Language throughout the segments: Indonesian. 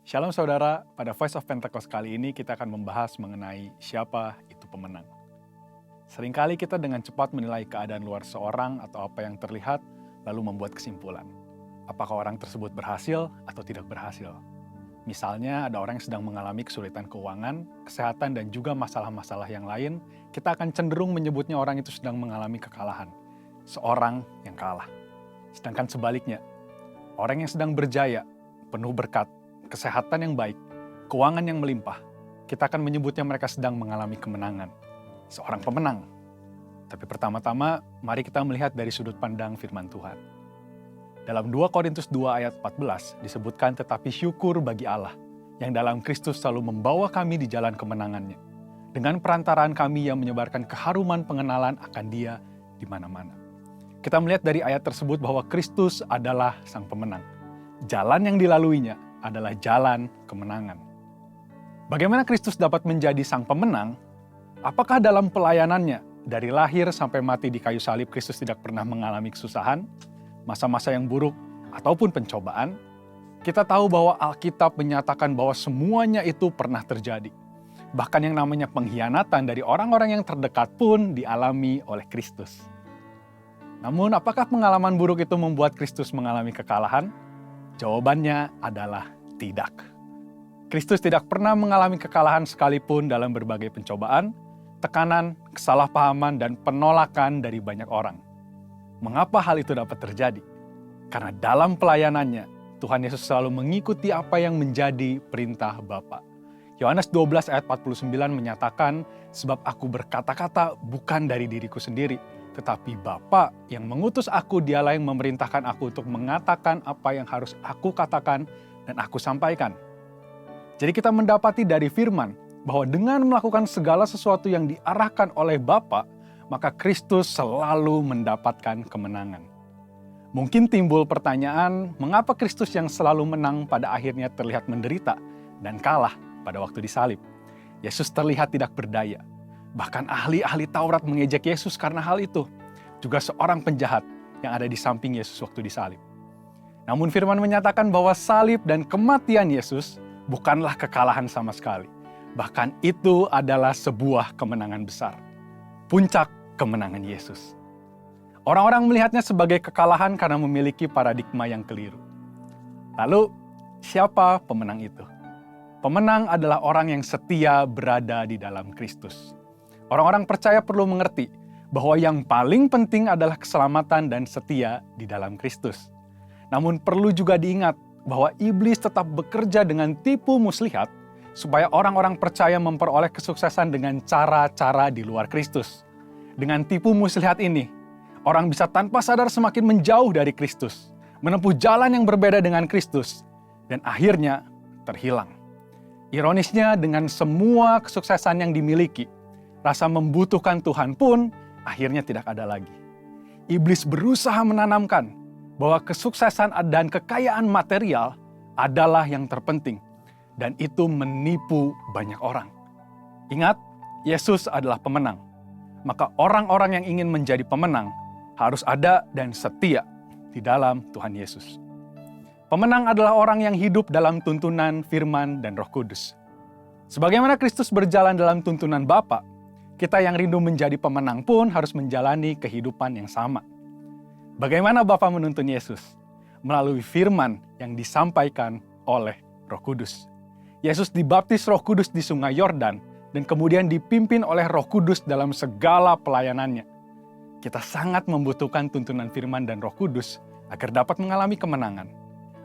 Shalom saudara, pada Voice of Pentecost kali ini kita akan membahas mengenai siapa itu pemenang. Seringkali kita dengan cepat menilai keadaan luar seorang atau apa yang terlihat, lalu membuat kesimpulan. Apakah orang tersebut berhasil atau tidak berhasil? Misalnya ada orang yang sedang mengalami kesulitan keuangan, kesehatan, dan juga masalah-masalah yang lain, kita akan cenderung menyebutnya orang itu sedang mengalami kekalahan. Seorang yang kalah. Sedangkan sebaliknya, orang yang sedang berjaya, penuh berkat, kesehatan yang baik, keuangan yang melimpah, kita akan menyebutnya mereka sedang mengalami kemenangan. Seorang pemenang. Tapi pertama-tama, mari kita melihat dari sudut pandang firman Tuhan. Dalam 2 Korintus 2 ayat 14 disebutkan, tetapi syukur bagi Allah, yang dalam Kristus selalu membawa kami di jalan kemenangannya. Dengan perantaraan kami yang menyebarkan keharuman pengenalan akan Dia di mana-mana. Kita melihat dari ayat tersebut bahwa Kristus adalah sang pemenang. Jalan yang dilaluinya adalah jalan kemenangan. Bagaimana Kristus dapat menjadi sang pemenang? Apakah dalam pelayanannya, dari lahir sampai mati di kayu salib, Kristus tidak pernah mengalami kesusahan, masa-masa yang buruk, ataupun pencobaan? Kita tahu bahwa Alkitab menyatakan bahwa semuanya itu pernah terjadi. Bahkan yang namanya pengkhianatan dari orang-orang yang terdekat pun dialami oleh Kristus. Namun, apakah pengalaman buruk itu membuat Kristus mengalami kekalahan? Jawabannya adalah tidak. Kristus tidak pernah mengalami kekalahan sekalipun dalam berbagai pencobaan, tekanan, kesalahpahaman, dan penolakan dari banyak orang. Mengapa hal itu dapat terjadi? Karena dalam pelayanannya, Tuhan Yesus selalu mengikuti apa yang menjadi perintah Bapa. Yohanes 12 ayat 49 menyatakan, sebab aku berkata-kata bukan dari diriku sendiri, tetapi Bapa yang mengutus aku, Dialah yang memerintahkan aku untuk mengatakan apa yang harus aku katakan dan aku sampaikan. Jadi kita mendapati dari firman bahwa dengan melakukan segala sesuatu yang diarahkan oleh Bapa, maka Kristus selalu mendapatkan kemenangan. Mungkin timbul pertanyaan, mengapa Kristus yang selalu menang pada akhirnya terlihat menderita dan kalah pada waktu disalib? Yesus terlihat tidak berdaya. Bahkan ahli-ahli Taurat mengejek Yesus karena hal itu. Juga seorang penjahat yang ada di samping Yesus waktu disalib. Namun firman menyatakan bahwa salib dan kematian Yesus bukanlah kekalahan sama sekali. Bahkan itu adalah sebuah kemenangan besar. Puncak kemenangan Yesus. Orang-orang melihatnya sebagai kekalahan karena memiliki paradigma yang keliru. Lalu, siapa pemenang itu? Pemenang adalah orang yang setia berada di dalam Kristus. Orang-orang percaya perlu mengerti bahwa yang paling penting adalah keselamatan dan setia di dalam Kristus. Namun perlu juga diingat bahwa iblis tetap bekerja dengan tipu muslihat supaya orang-orang percaya memperoleh kesuksesan dengan cara-cara di luar Kristus. Dengan tipu muslihat ini, orang bisa tanpa sadar semakin menjauh dari Kristus, menempuh jalan yang berbeda dengan Kristus, dan akhirnya terhilang. Ironisnya, dengan semua kesuksesan yang dimiliki, rasa membutuhkan Tuhan pun akhirnya tidak ada lagi. Iblis berusaha menanamkan bahwa kesuksesan dan kekayaan material adalah yang terpenting. Dan itu menipu banyak orang. Ingat, Yesus adalah pemenang. Maka orang-orang yang ingin menjadi pemenang harus ada dan setia di dalam Tuhan Yesus. Pemenang adalah orang yang hidup dalam tuntunan firman dan Roh Kudus. Sebagaimana Kristus berjalan dalam tuntunan Bapa, kita yang rindu menjadi pemenang pun harus menjalani kehidupan yang sama. Bagaimana Bapa menuntun Yesus? Melalui firman yang disampaikan oleh Roh Kudus. Yesus dibaptis Roh Kudus di Sungai Yordan dan kemudian dipimpin oleh Roh Kudus dalam segala pelayanannya. Kita sangat membutuhkan tuntunan firman dan Roh Kudus agar dapat mengalami kemenangan.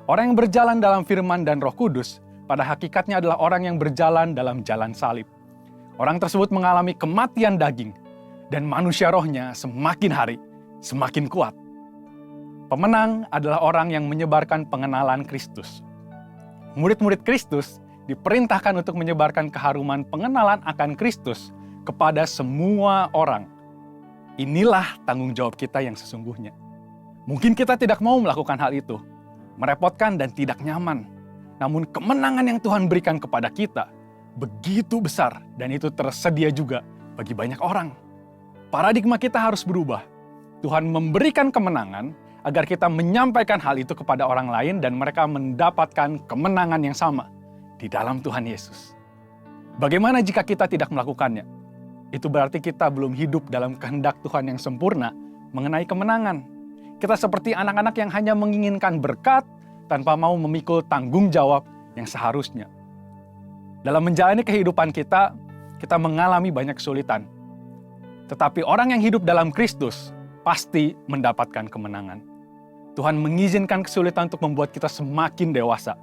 Orang yang berjalan dalam firman dan Roh Kudus pada hakikatnya adalah orang yang berjalan dalam jalan salib. Orang tersebut mengalami kematian daging, dan manusia rohnya semakin hari semakin kuat. Pemenang adalah orang yang menyebarkan pengenalan Kristus. Murid-murid Kristus diperintahkan untuk menyebarkan keharuman pengenalan akan Kristus kepada semua orang. Inilah tanggung jawab kita yang sesungguhnya. Mungkin kita tidak mau melakukan hal itu, merepotkan dan tidak nyaman. Namun kemenangan yang Tuhan berikan kepada kita begitu besar dan itu tersedia juga bagi banyak orang. Paradigma kita harus berubah. Tuhan memberikan kemenangan agar kita menyampaikan hal itu kepada orang lain dan mereka mendapatkan kemenangan yang sama. di dalam Tuhan Yesus. Bagaimana jika kita tidak melakukannya? Itu berarti kita belum hidup dalam kehendak Tuhan yang sempurna mengenai kemenangan. Kita seperti anak-anak yang hanya menginginkan berkat tanpa mau memikul tanggung jawab yang seharusnya. Dalam menjalani kehidupan kita mengalami banyak kesulitan. Tetapi orang yang hidup dalam Kristus pasti mendapatkan kemenangan. Tuhan mengizinkan kesulitan untuk membuat kita semakin dewasa.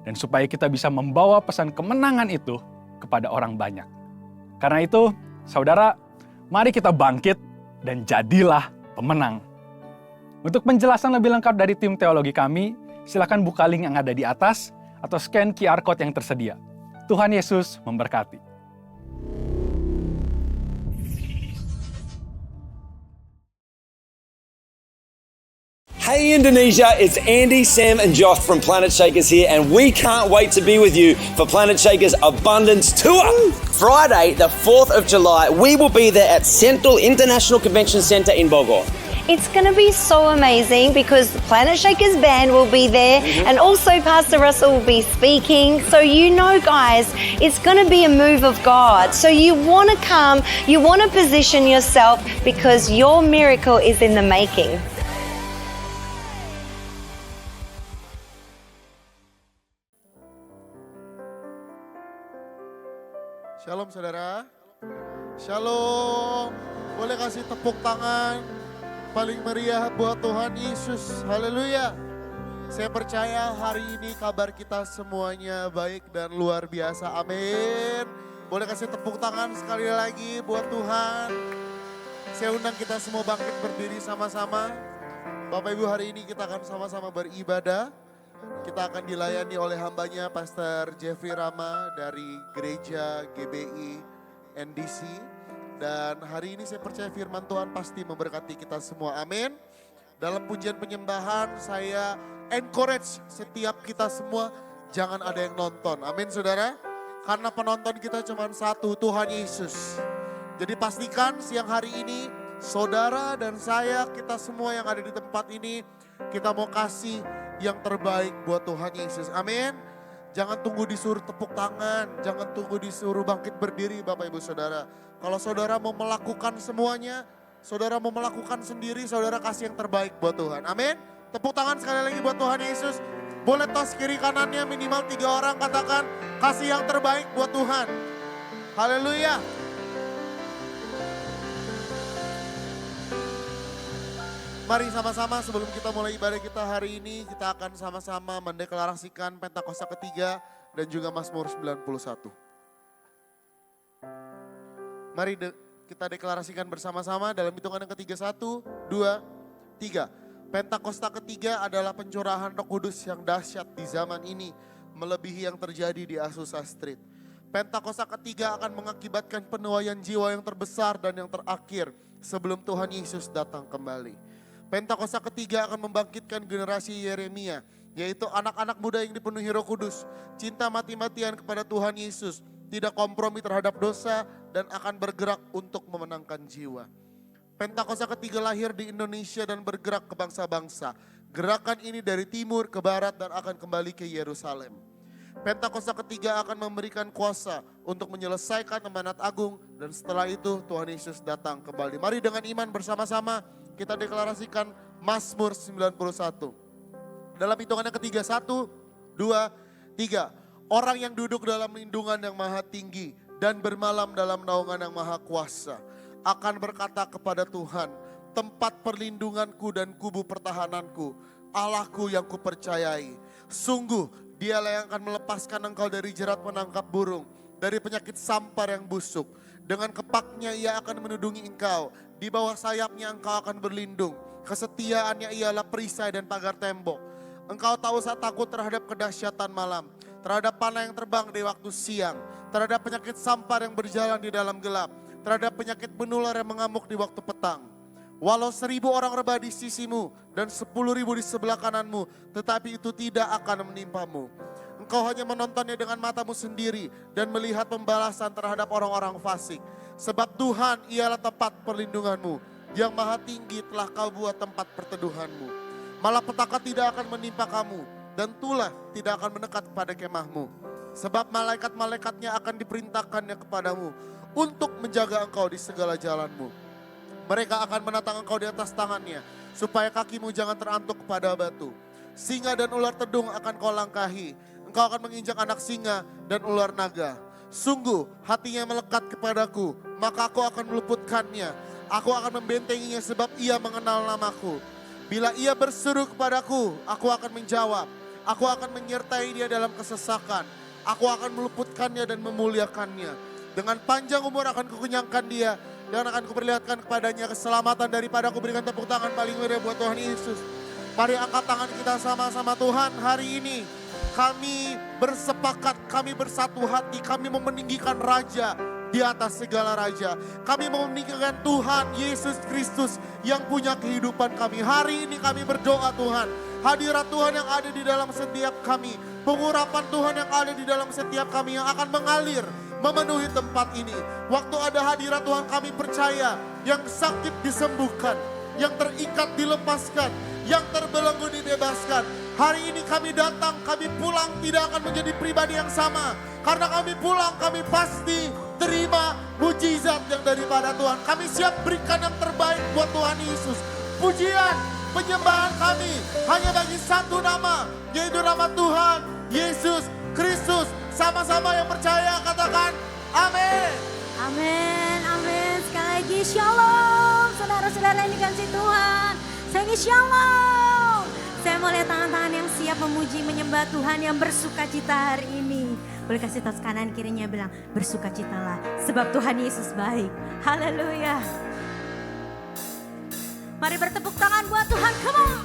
Dan supaya kita bisa membawa pesan kemenangan itu kepada orang banyak. Karena itu, saudara, mari kita bangkit dan jadilah pemenang. Untuk penjelasan lebih lengkap dari tim teologi kami, silakan buka link yang ada di atas atau scan QR Code yang tersedia. Tuhan Yesus memberkati. Hey Indonesia, it's Andy, Sam and Josh from Planet Shakers here, and we can't wait to be with you for Planet Shakers Abundance Tour. Friday, the 4th of July, we will be there at Central International Convention Centre in Bogor. It's going to be so amazing because the Planet Shakers band will be there and also Pastor Russell will be speaking. So you know, guys, it's going to be a move of God. So you want to come, you want to position yourself because your miracle is in the making. Shalom saudara. Shalom. Boleh kasih tepuk tangan paling meriah buat Tuhan Yesus. Haleluya. Saya percaya hari ini kabar kita semuanya baik dan luar biasa. Amin. Boleh kasih tepuk tangan sekali lagi buat Tuhan. Saya undang kita semua bangkit berdiri sama-sama. Bapak Ibu, hari ini kita akan sama-sama beribadah. Kita akan dilayani oleh hambanya Pastor Jeffrey Rama dari gereja GBI NDC. Dan hari ini saya percaya firman Tuhan pasti memberkati kita semua. Amin. Dalam pujian penyembahan saya encourage setiap kita semua jangan ada yang nonton. Amin saudara. Karena penonton kita cuma satu, Tuhan Yesus. Jadi pastikan siang hari ini saudara dan saya, kita semua yang ada di tempat ini, kita mau kasih yang terbaik buat Tuhan Yesus. Amin. Jangan tunggu disuruh tepuk tangan, jangan tunggu disuruh bangkit berdiri Bapak Ibu Saudara. Kalau saudara mau melakukan semuanya, saudara mau melakukan sendiri, saudara kasih yang terbaik buat Tuhan. Amin. Tepuk tangan sekali lagi buat Tuhan Yesus. Boleh tos kiri kanannya minimal 3 orang katakan kasih yang terbaik buat Tuhan. Haleluya. Mari sama-sama sebelum kita mulai ibadah kita hari ini, kita akan sama-sama mendeklarasikan Pentakosta ketiga dan juga Mazmur 91. Mari kita deklarasikan bersama-sama dalam hitungan yang ketiga, 1, 2, 3. Pentakosta ketiga adalah pencurahan Roh Kudus yang dahsyat di zaman ini, melebihi yang terjadi di Azusa Street. Pentakosta ketiga akan mengakibatkan penuaian jiwa yang terbesar dan yang terakhir sebelum Tuhan Yesus datang kembali. Pentakosta ketiga akan membangkitkan generasi Yeremia, yaitu anak-anak muda yang dipenuhi Roh Kudus, cinta mati-matian kepada Tuhan Yesus, tidak kompromi terhadap dosa, dan akan bergerak untuk memenangkan jiwa. Pentakosta ketiga lahir di Indonesia dan bergerak ke bangsa-bangsa. Gerakan ini dari timur ke barat dan akan kembali ke Yerusalem. Pentakosta ketiga akan memberikan kuasa untuk menyelesaikan amanat agung, dan setelah itu Tuhan Yesus datang kembali. Mari dengan iman bersama-sama kita deklarasikan Mazmur 91. Dalam hitungan yang ketiga, 1, 2, 3. Orang yang duduk dalam lindungan yang maha tinggi dan bermalam dalam naungan yang maha kuasa akan berkata kepada Tuhan, tempat perlindunganku dan kubu pertahananku, Allahku yang kupercayai. Sungguh dialah yang akan melepaskan engkau dari jerat menangkap burung, dari penyakit sampar yang busuk. Dengan kepaknya ia akan menudungi engkau. Di bawah sayapnya engkau akan berlindung. Kesetiaannya ialah perisai dan pagar tembok. Engkau tak usah takut terhadap kedahsyatan malam, terhadap panah yang terbang di waktu siang, terhadap penyakit sampar yang berjalan di dalam gelap, terhadap penyakit menular yang mengamuk di waktu petang. Walau 1000 orang rebah di sisimu dan 10.000 di sebelah kananmu, tetapi itu tidak akan menimpamu. Engkau hanya menontonnya dengan matamu sendiri dan melihat pembalasan terhadap orang-orang fasik. Sebab Tuhan ialah tempat perlindunganmu, yang maha tinggi telah kau buat tempat perteduhanmu. Malapetaka tidak akan menimpa kamu, dan tulah tidak akan mendekat pada kemahmu. Sebab malaikat-malaikatnya akan diperintahkannya kepadamu untuk menjaga engkau di segala jalanmu. Mereka akan menatang engkau di atas tangannya, supaya kakimu jangan terantuk kepada batu. Singa dan ular tedung akan kau langkahi. Engkau akan menginjak anak singa dan ular naga. Sungguh hatinya melekat kepadaku, maka aku akan meluputkannya. Aku akan membentenginya sebab ia mengenal namaku. Bila ia berseru kepadaku, aku akan menjawab. Aku akan menyertai dia dalam kesesakan. Aku akan meluputkannya dan memuliakannya. Dengan panjang umur akan kukenyangkan dia. Dan akan kuperlihatkan kepadanya keselamatan. Daripada aku berikan tepuk tangan paling meriah buat Tuhan Yesus. Mari angkat tangan kita sama-sama. Tuhan, hari ini kami bersepakat, kami bersatu hati, kami mau meninggikan Raja di atas segala raja. Kami mau meninggikan Tuhan Yesus Kristus yang punya kehidupan kami. Hari ini kami berdoa Tuhan, hadirat Tuhan yang ada di dalam setiap kami, pengurapan Tuhan yang ada di dalam setiap kami yang akan mengalir, memenuhi tempat ini. Waktu ada hadirat Tuhan kami percaya, yang sakit disembuhkan, yang terikat dilepaskan, yang terbelenggu dibebaskan. Hari ini kami datang, kami pulang tidak akan menjadi pribadi yang sama. Karena kami pulang, kami pasti terima mujizat yang daripada Tuhan. Kami siap berikan yang terbaik buat Tuhan Yesus. Pujian, penyembahan kami hanya bagi satu nama, yaitu nama Tuhan Yesus Kristus. Sama-sama yang percaya katakan amin. Amin, amin. Sekali lagi shalom. Saudara-saudara yang dikasihi Tuhan. Saya ingin shalom. Saya mau lihat tangan-tangan yang siap memuji, menyembah Tuhan yang bersuka cita hari ini. Boleh kasih tas kanan kirinya bilang, bersukacitalah sebab Tuhan Yesus baik. Haleluya. Mari bertepuk tangan buat Tuhan, come on.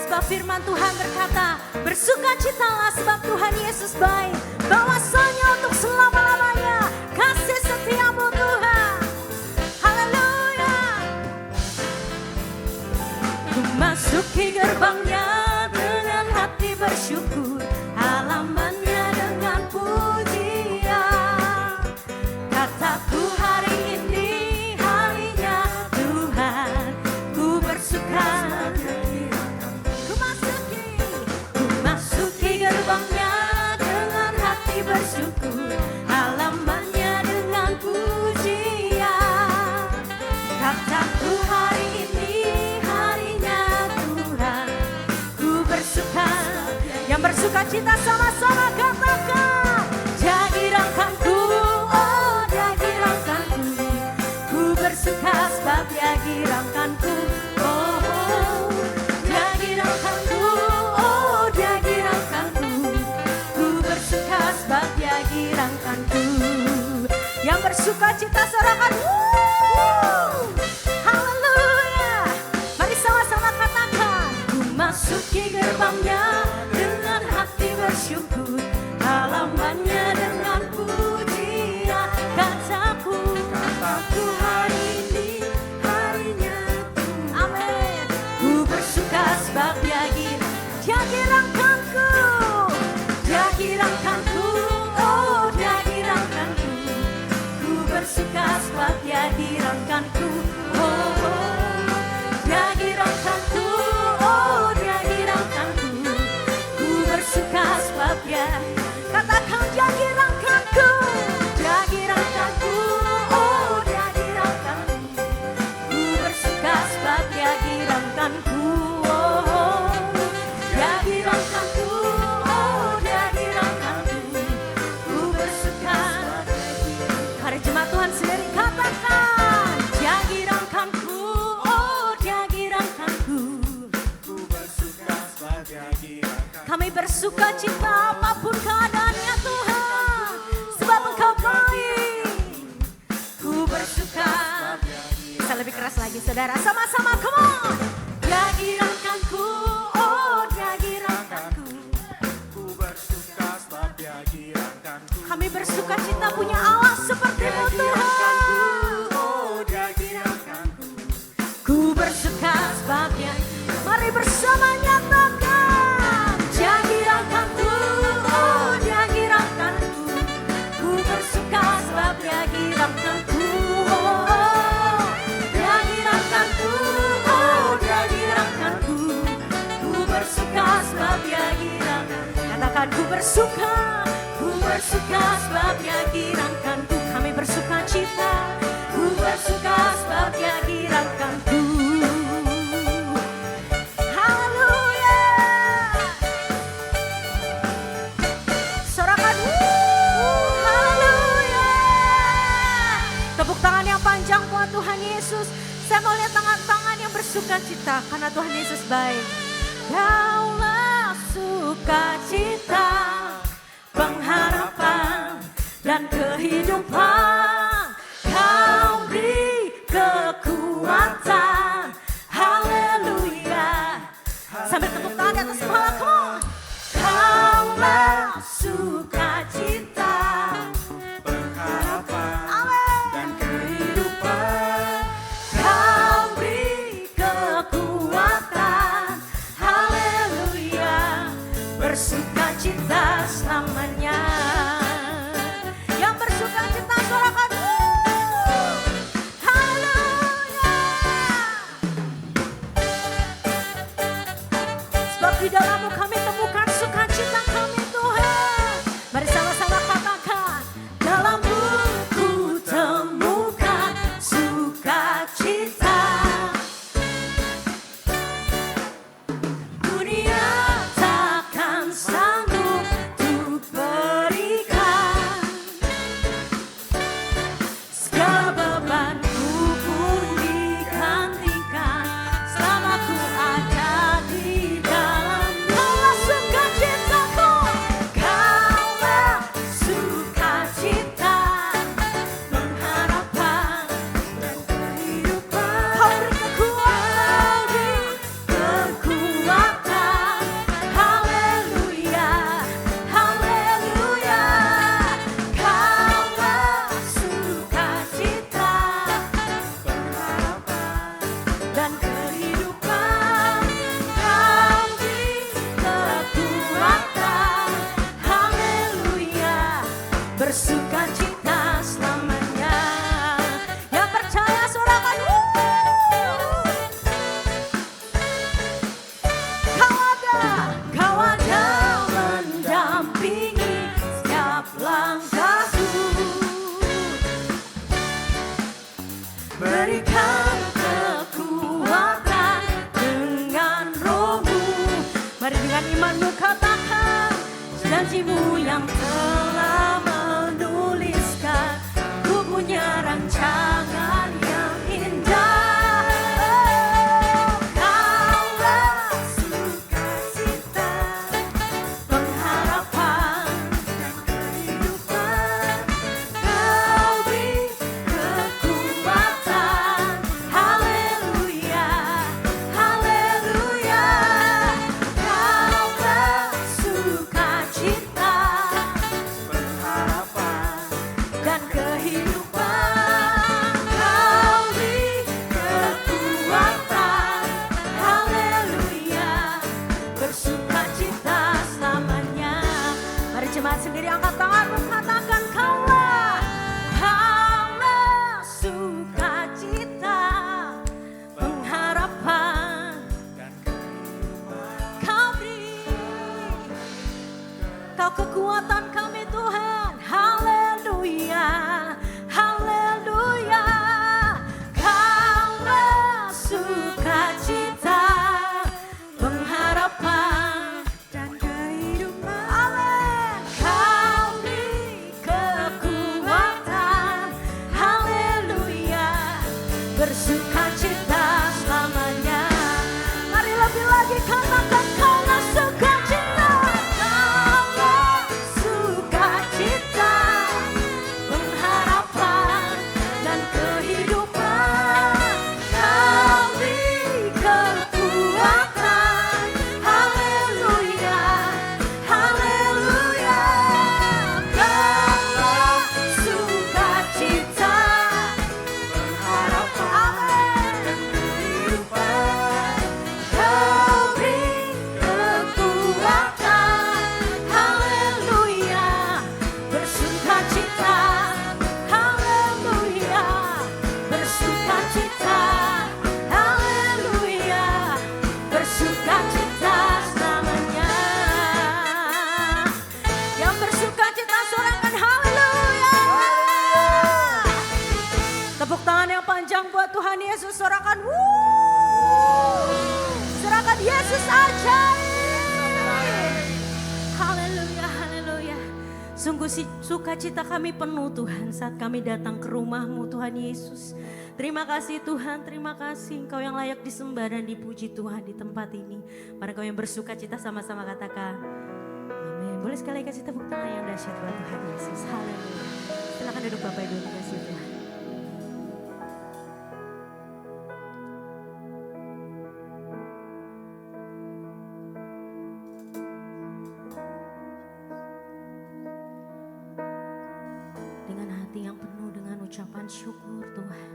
Sebab firman Tuhan berkata, bersukacitalah sebab Tuhan Yesus baik. Bahwasanya untuk selama-lamanya kasih setiamu Tuhan. Haleluya. Ku masuki gerbangnya dengan hati bersyukur, halamannya dengan pujian. Kataku hari ini harinya Tuhan, ku bersuka. Ku masuki gerbangnya dengan hati bersyukur, halamannya dengan pujian. Kataku hari ini harinya Tuhan, ku bersuka. Yang bersuka cita sama-sama katakan, jadi rangkanku, oh jadi rangkanku. Ku bersuka sebab jadi rangkanku, oh, oh. Jadi rangkanku, oh jadi rangkanku. Ku bersuka sebab jadi rangkanku. Yang bersuka cita sorakan, haleluya. Mari sama-sama katakan, ku masuki gerbangnya dengan hati bersyukur, halamannya dengan pujian. Kataku hari ini harinya Tuhan. Amin. Ku bersuka sebab jadi rangkanku, jadi rangkanku, oh jadi rangkanku. Ku bersuka sebab jadi rangkanku, oh, oh. Jadi rangkanku, oh jadi rangkanku. Ku bersuka sebab katakan jadi rangkanku, jadi rangkanku, oh jadi rangkanku. Ku bersuka sebab jadi rangkanku, oh, oh. Jadi rangkanku, oh jadi rangkanku. Ku bersuka. Hari jemaat Tuhan sendiri katakan, jadi rangkanku, oh jadi rangkanku. Ku bersuka sebab jadi rangkanku. Kami bersuka cita apapun keadaannya Tuhan, sebab Engkau baik. Ku bersuka. Bisa lebih keras lagi saudara, sama-sama come on. Jadi rangkanku, oh jadi rangkanku. Ku bersuka sebab jadi rangkanku. Kami bersuka cita punya Allah seperti-Mu Tuhan. Oh jadi rangkanku. Ku bersuka sebabnya. Mari bersama nyatakan, jadi rangkanku, oh jadi rangkanku. Ku bersuka sebab jadi rangkanku, oh, oh. Jadi rangkanku, oh jadi rangkanku. Ku bersuka sebab jadi rangkanku. Dan ku bersuka sebab Dia kirangkanku. Kami bersuka cita, ku bersuka sebab Dia kirangkanku. Haleluya. Sorakan, haleluya. Tepuk tangan yang panjang buat Tuhan Yesus. Saya mau lihat tangan-tangan yang bersuka cita karena Tuhan Yesus baik. Daulah sukacita, pengharapan dan kehidupan. Kau beri kekuatan. Haleluya. Sambil tepuk tangan di atas kepala, come on. Kaulah sukacita, pengharapan dan kehidupan. Kau beri kekuatan. Haleluya. Bersukacita selamanya. Yang bersukacita sorakan, haleluya. Sebab di dalammu kami temukan sukacita kami Tuhan. Mari sama-sama katakan, dalammu ku temukan sukacita. Dunia takkan sanggup untuk berikan. Segala bebanku pun digantikan selama ku ada di dalam. Kaulah sukacitaku, kaulah sukacita, pengharapan dan kehidupan. Kau beri kekuatan. Haleluya, haleluya. Kaulah sukacita, pengharapan dan kehidupan. Kau beri kekuatan. Haleluya. Bersukacita selamanya. Yang percaya sorakan, Kau ada mendampingi setiap langkahku. Berikan kekuatan dengan Roh-Mu. Mari dengan imanmu katakan, janji-Mu yang telah menuliskan, ku punya rancangan yang indah. Kaulah sukacita, pengharapan dan kehidupan. Kau beri kekuatan. Haleluya, haleluya. Kaulah sukacita, pengharapan dan kehidupan. Kau beri kekuatan. Haleluya. Bersukacita selamanya. Mari jemaat sendiri angkat tanganmu, katakan kaulah sukacita, pengharapan dan kehidupan. Kau beri, Kau kekuatan kami Tuhan. Haleluya, haleluya. Kaulah sukacita, pengharapan dan kehidupan. Amin. Kau beri kekuatan. Haleluya. Bersukacita selamanya. Mari lebih lagi katakan kaulah sukacita. Kaulah Yesus, sorakan. Serahkan Yesus ajaib. Haleluya, haleluya. Sungguh sukacita kami penuh Tuhan saat kami datang ke rumah-Mu Tuhan Yesus. Terima kasih Tuhan, terima kasih Engkau yang layak disembah dan dipuji Tuhan di tempat ini. Mari kau yang bersukacita sama-sama katakan amin. Boleh sekali kasih tepuk tangan yang dahsyat buat Tuhan Yesus. Haleluya. Silakan duduk Bapak Ibu, terima kasih Tuhan. Dengan hati yang penuh dengan ucapan syukur Tuhan.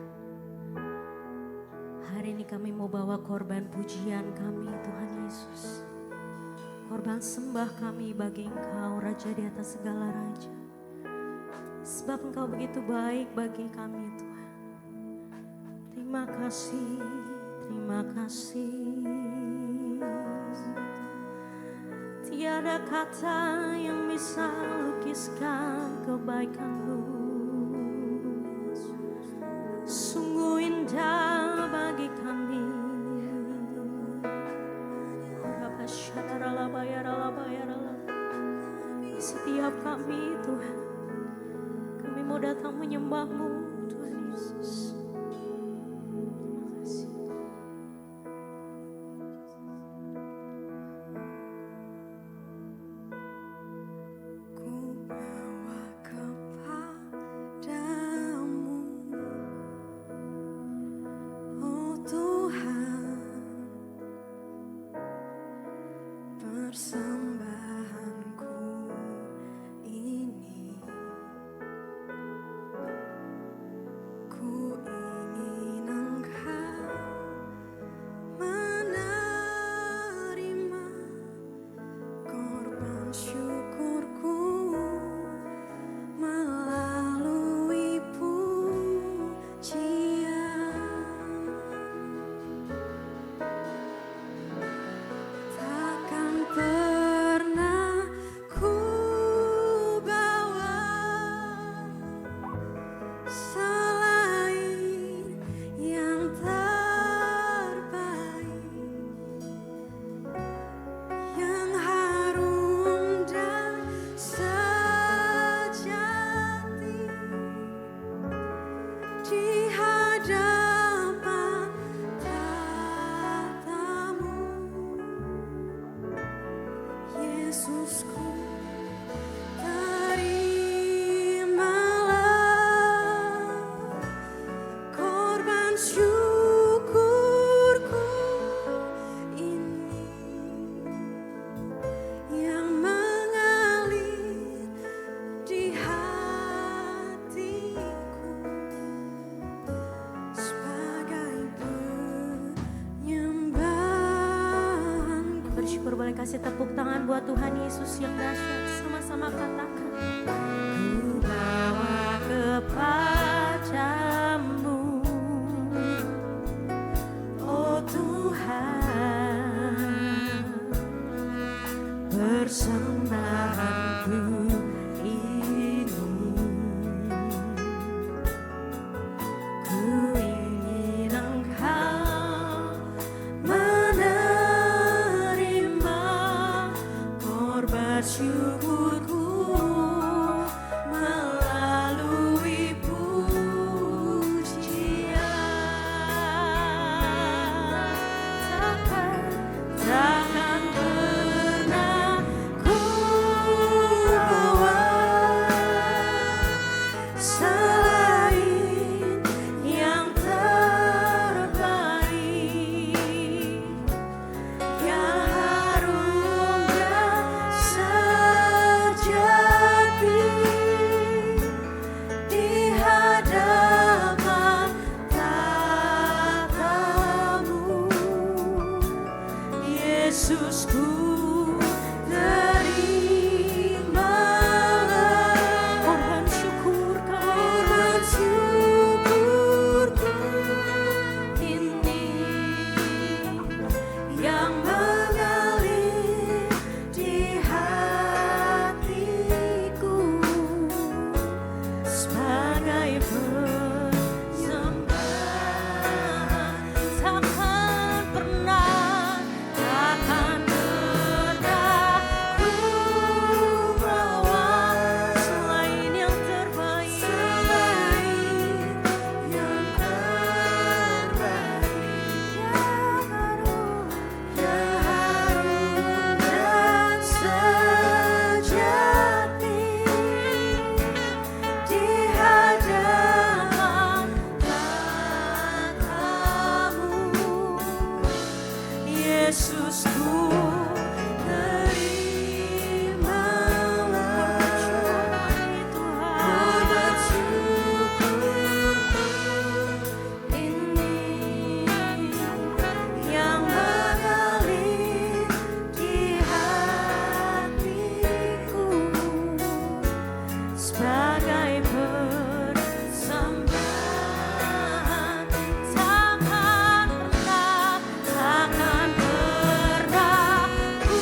Hari ini kami mau bawa korban pujian kami Tuhan Yesus. Korban sembah kami bagi Engkau Raja di atas segala raja. Sebab Engkau begitu baik bagi kami Tuhan. Terima kasih, terima kasih. Tiada kata yang bisa lukiskan kebaikan-Mu. Sungguh indah bagi kami. Di setiap kami Tuhan, kami mau datang menyembah-Mu Tuhan Yesus. Terima kasih. Ku bawa kepadamu, oh Tuhan, persembahanku ini. Ku ingin Engkau menerima korban syukurku melalui pujian. Takkan pernah ku bawa selain yang terbaik, yang harum dan sejati di hadapan tatamu. Yesusku, terimalah korban syukurku ini yang mengalir di hatiku sebagai penyembahanku. Bersyukur, boleh kasih tepuk tangan buat Tuhan Yesus yang dahsyat. Sama-sama katakan, ku bawa kepadamu, oh Tuhan, persembahanku ini. Ku ingin Engkau menerima korban syukurku melalui pujian. Takkan pernah ku bawa selain yang terbaik, yang harum dan sejati di hadapan tatamu. Yesusku, terimalah korban syukurku ini yang mengalir di hatiku sebagai persembahan. Yesusku, terimalah korban syukurku ini yang mengalir di hatiku sebagai persembahan. Takkan pernah ku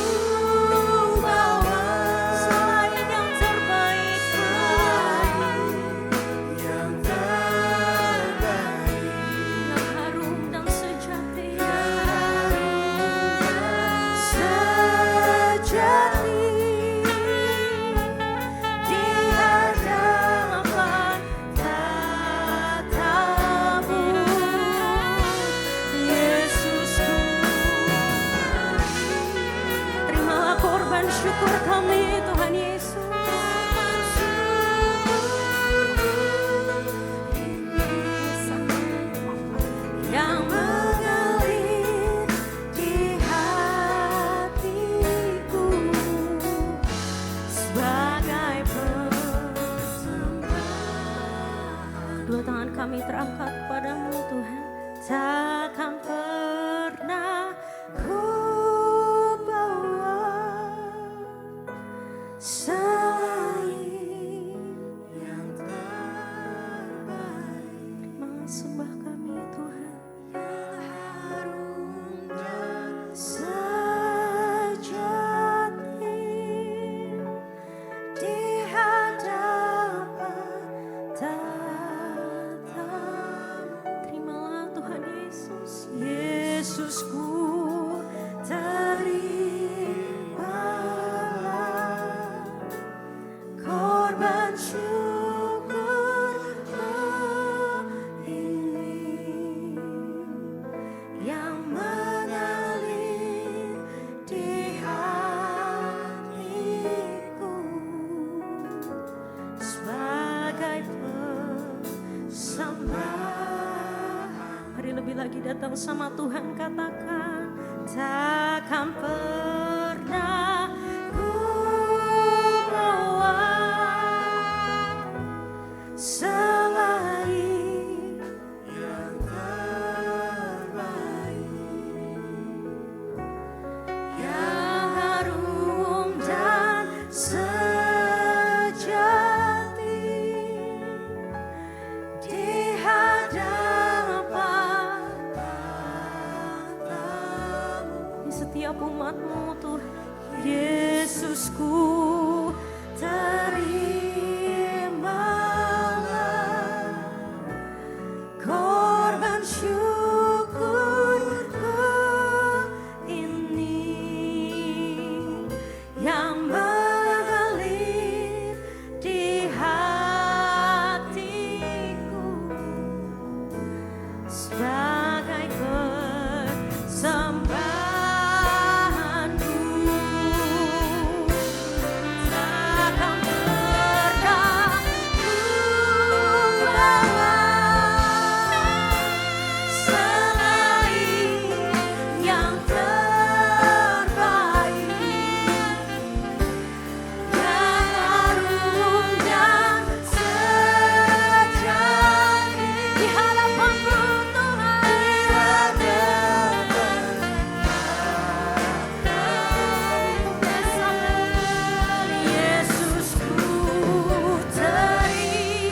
bawa selain yang terbaik, yang harum dan sejati, di hadapan tatamu, Yesusku. Terimalah korban syukur kami, Tuhan Yesus. Yang mengalir di hatiku sebagai persembahan. Dua tangan kami terangkat padamu, Tuhan. Takkan pernah ku bawa selain yang terbaik. Terimalah sembah kami, Tuhan. Yang harum dan sejati di hadapan tatamu. Terimalah Tuhan Yesus. Yesusku, terimalah korban syukurku ini yang mengalir di hatiku sebagai persembahan. Mari lebih lagi datang sama Tuhan, katakan takkan pernah ku bawa selain yang terbaik, yang harum dan sejati di hadapan tatamu. Di setiap umat-Mu, Tuhan Yesusku, terimalah korban syukurku ini yang mengalir di hatiku sebagai persembahanku. Takkan pernah ku bawa selain yang terbaik, yang harum dan sejati di hadapan-Mu, Tuhan. Yesusku, terimalah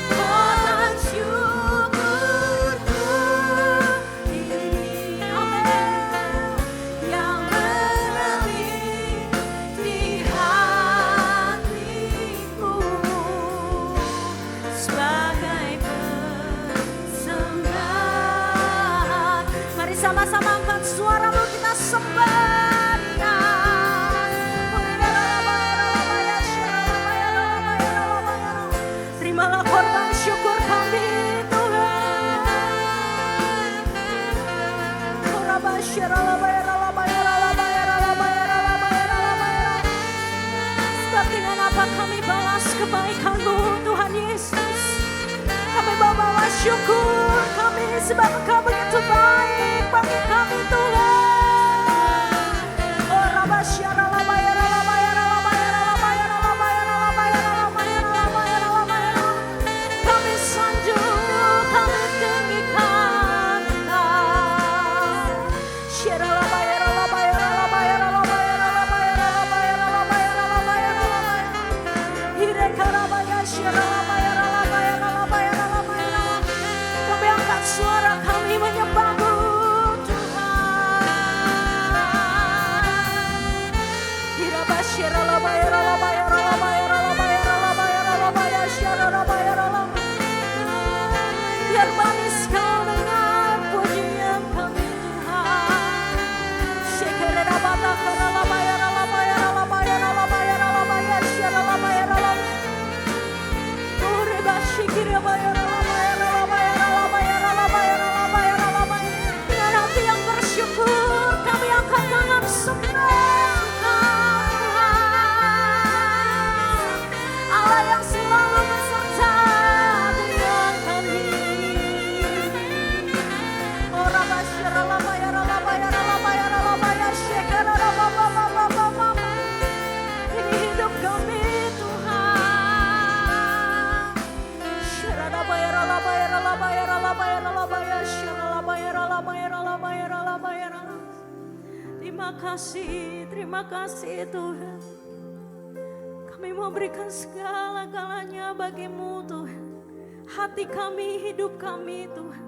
korban syukurku ini, yang mengalir di hatiku sebagai persembahan. Mari sama-sama angkat suara-Mu, kita sembah. Terimalah korban syukur kami, Tuhan. Sebab dengan apa kami balas kebaikan-Mu, Tuhan Yesus. Kami bawa syukur kami sebab Engkau begitu baik bagi kami Tuhan. Oh Rabasyara Labayara Labayara Labayara Labayara Labayara Labayara Labayara Labayara Labayara. Kami sanjung, kami tinggikan Engkau. Syara Labayara Labayara Labayara Labayara Labayara Labayara Labayara Labayara Labayara. Hireka Rabaya Syara Labayara Labayara Labayara Labayara. Kami angkat suara kami menyembah-Mu Tuhan. Hirabasyara Labayara Labayara Labayara Labayara Labayara Labayara Syara Labayara Labayara. Biar manis Kau dengar pujian kami Tuhan. Syekere Rabata Kara Labayara Labayara Labayara Labayara Labayara Syara Labayara Labayara. Oh Rebasyikiri Labayara Labayara Labayara Labayara Labayara Labayara Labayara. Dengan hati yang bersyukur kami angkat tangan sembah Tuhan. Allah yang selalu beserta dengan kami. Oh Rabasyara Labayara Labayara Labayara Labayara Syekara Rababababababab. Ini hidup kami Tuhan. Syara Labayara Labayara Labayara Labayara Labayara Syara Labayara Labayara Labayara Labayara. Terima kasih Tuhan. Kami mau berikan segala-galanya bagi-Mu Tuhan. Hati kami, hidup kami Tuhan.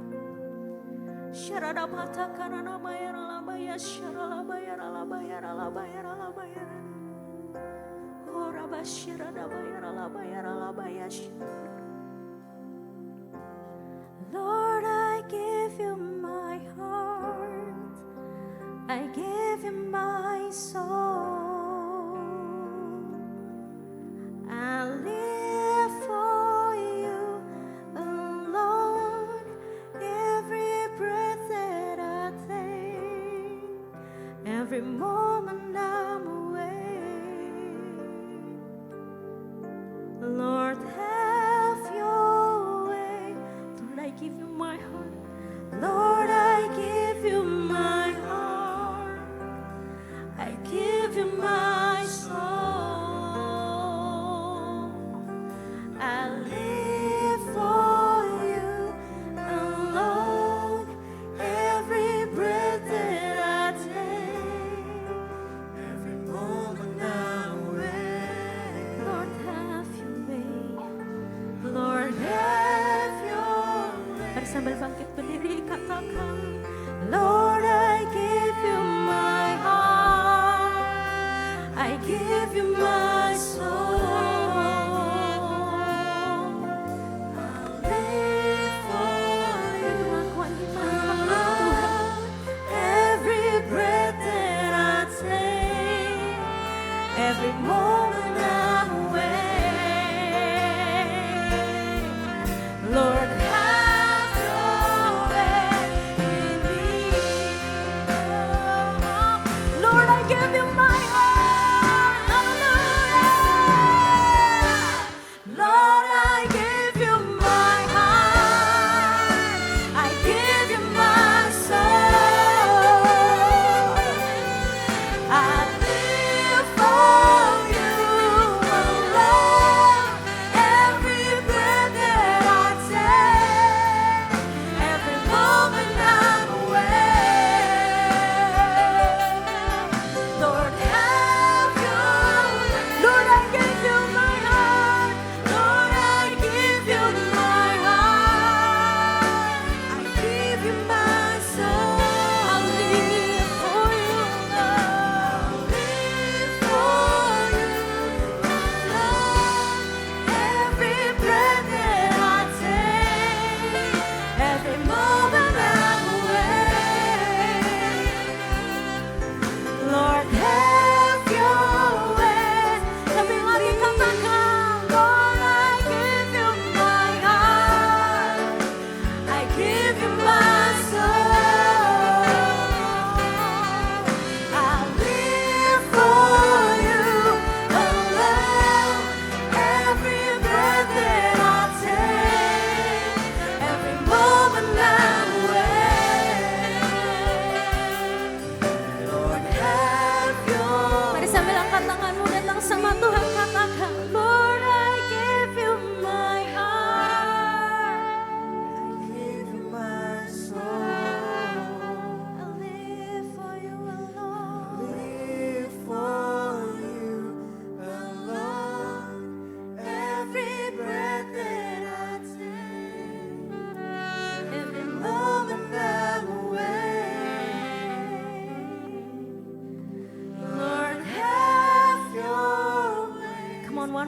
Syarada bata karana bayara labaya syara labayara labayara labayara labayara. Oh rabasyarada bayara labayara labaya syara. Lord, I give You my heart. I give You my soul. I live for You alone. Every breath that I take, every moment I'm awake. Lord, have Your way. Lord, I give You my heart. Lord, I give You my heart. I give You my soul. I live for You alone. Every breath that I take, every